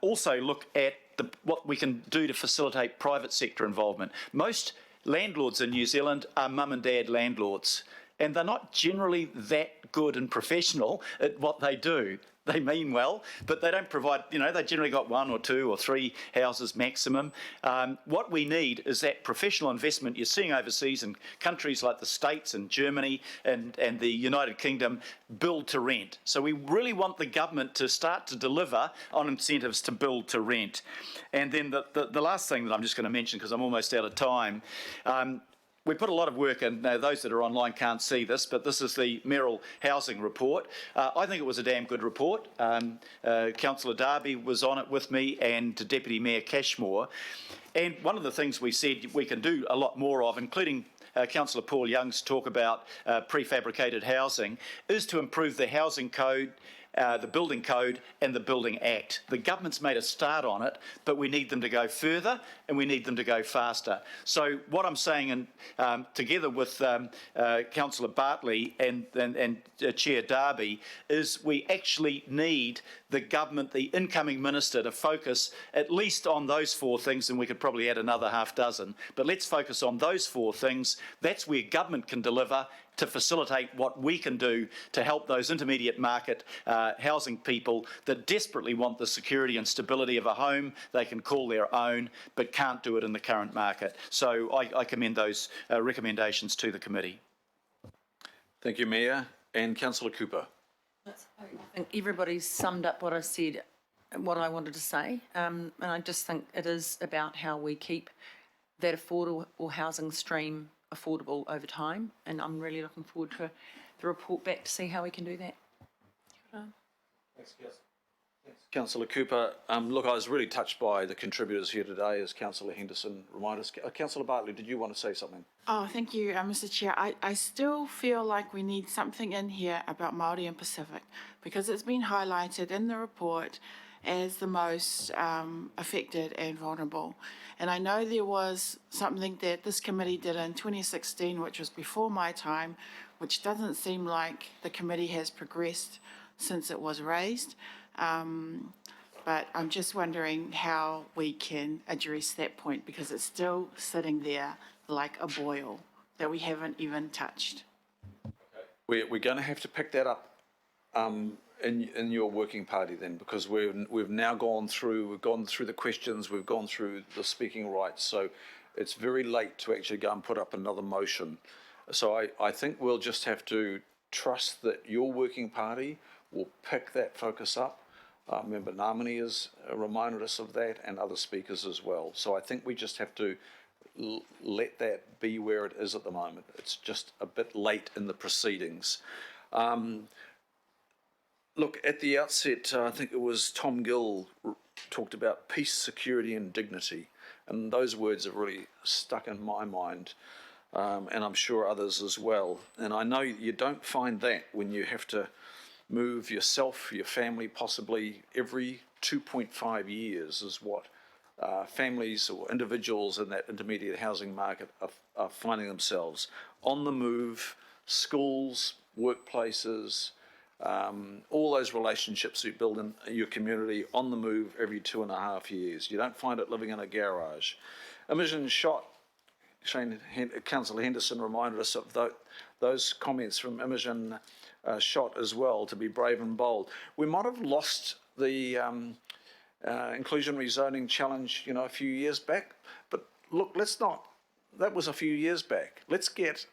also look at what we can do to facilitate private sector involvement. Most landlords in New Zealand are mum and dad landlords, and they're not generally that good and professional at what they do. They mean well, but they don't provide, they generally got 1 or 2 or 3 houses maximum. What we need is that professional investment you're seeing overseas in countries like the States and Germany and the United Kingdom, build to rent. So we really want the government to start to deliver on incentives to build to rent. And then the last thing that I'm just going to mention, because I'm almost out of time, we put a lot of work in. Now, those that are online can't see this, but this is the Merrill housing report. I think it was a damn good report. Councillor Darby was on it with me and Deputy Mayor Cashmore. And one of the things we said we can do a lot more of, including Councillor Paul Young's talk about prefabricated housing, is to improve the housing code, the building code and the Building Act. The government's made a start on it, but we need them to go further and we need them to go faster. So what I'm saying, and together with Councillor Bartley and Chair Darby, is we actually need the government, the incoming minister, to focus at least on those 4 things, and we could probably add another half dozen. But let's focus on those 4 things. That's where government can deliver to facilitate what we can do to help those intermediate market housing people that desperately want the security and stability of a home they can call their own, but can't do it in the current market. So I commend those recommendations to the committee. Thank you, Mayor. And Councillor Cooper. I think everybody's summed up what I said, what I wanted to say, and I just think it is about how we keep that affordable housing stream affordable over time, and I'm really looking forward to the report back to see how we can do that. Thanks, Councillor Cooper. Look, I was really touched by the contributors here today, as Councillor Henderson reminded us. Councillor Bartley, did you want to say something? Oh, thank you, Mr. Chair. I still feel like we need something in here about Māori and Pacific, because it's been highlighted in the report as the most affected and vulnerable. And I know there was something that this committee did in 2016, which was before my time, which doesn't seem like the committee has progressed since it was raised. But I'm just wondering how we can address that point, because it's still sitting there like a boil that we haven't even touched. We're going to have to pick that up in your working party then, because we've now gone through the questions, we've gone through the speaking rights, so it's very late to actually go and put up another motion. So I think we'll just have to trust that your working party will pick that focus up. Member Ngamani has reminded us of that, and other speakers as well. So I think we just have to let that be where it is at the moment. It's just a bit late in the proceedings. Look, at the outset, I think it was Tom Gill talked about peace, security and dignity, and those words have really stuck in my mind, and I'm sure others as well. And I know you don't find that when you have to move yourself, your family, possibly every 2.5 years is what families or individuals in that intermediate housing market are finding themselves on the move, schools, workplaces, all those relationships you build in your community on the move every 2.5 years. You don't find it living in a garage. Imogen Shott, Councillor Henderson reminded us of those comments from Imogen Shott as well, to be brave and bold. We might have lost the inclusionary zoning challenge, a few years back, but look, that was a few years back. Let's get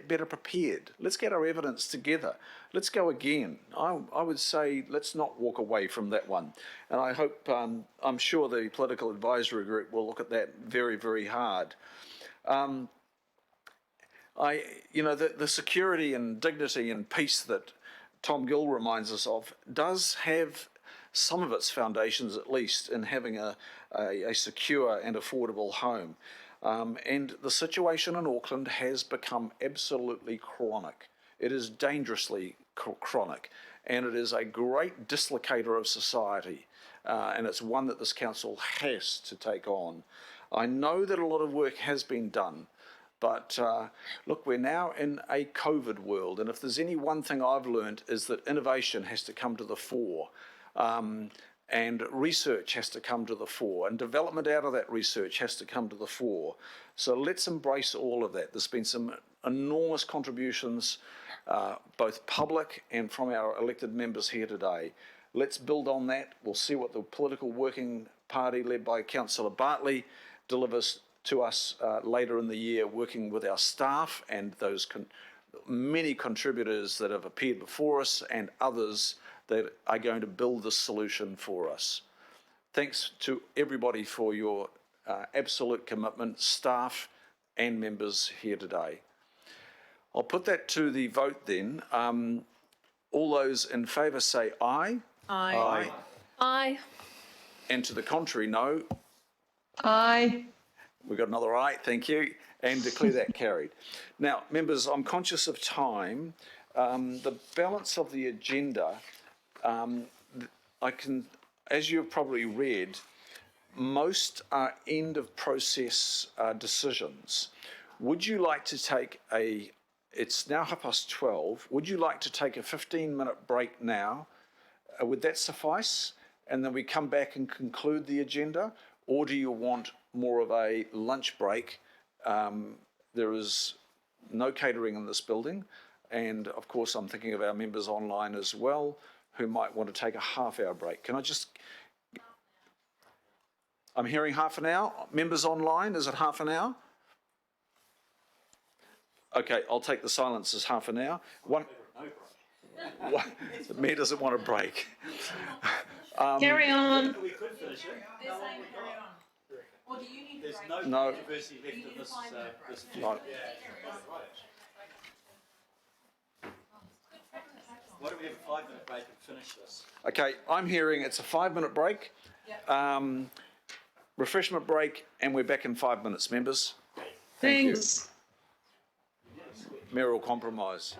better prepared. Let's get our evidence together. Let's go again. I would say let's not walk away from that one. And I hope, I'm sure the political advisory group will look at that very, very hard. The security and dignity and peace that Tom Gill reminds us of does have some of its foundations, at least, in having a secure and affordable home. And the situation in Auckland has become absolutely chronic. It is dangerously chronic, and it is a great dislocator of society, and it's one that this council has to take on. I know that a lot of work has been done, but look, we're now in a COVID world, and if there's any one thing I've learned is that innovation has to come to the fore. And research has to come to the fore, and development out of that research has to come to the fore. So let's embrace all of that. There's been some enormous contributions, both public and from our elected members here today. Let's build on that. We'll see what the political working party led by Councillor Bartley delivers to us later in the year, working with our staff and those many contributors that have appeared before us and others that are going to build this solution for us. Thanks to everybody for your absolute commitment, staff and members here today. I'll put that to the vote then. All those in favour say aye. Aye. Aye. Aye. And to the contrary, no. Aye. We've got another aye, thank you, and declare that carried. Now, members, I'm conscious of time. The balance of the agenda, as you've probably read, most are end of process decisions. Would you like to take it's now 12:30, would you like to take a 15-minute break now? Would that suffice? And then we come back and conclude the agenda? Or do you want more of a lunch break? There is no catering in this building. And of course, I'm thinking of our members online as well, who might want to take a half-hour break. I'm hearing half an hour. Members online, is it half an hour? Okay, I'll take the silence as half an hour. Mayor doesn't want a break. Carry on. We could finish it. Or do you need There's to no No. controversy left in this. Right. Why don't we have a 5-minute break and finish this? Okay, I'm hearing it's a 5-minute break. Refreshment break, and we're back in 5 minutes, members. Thank Thanks. you. Merrill compromise.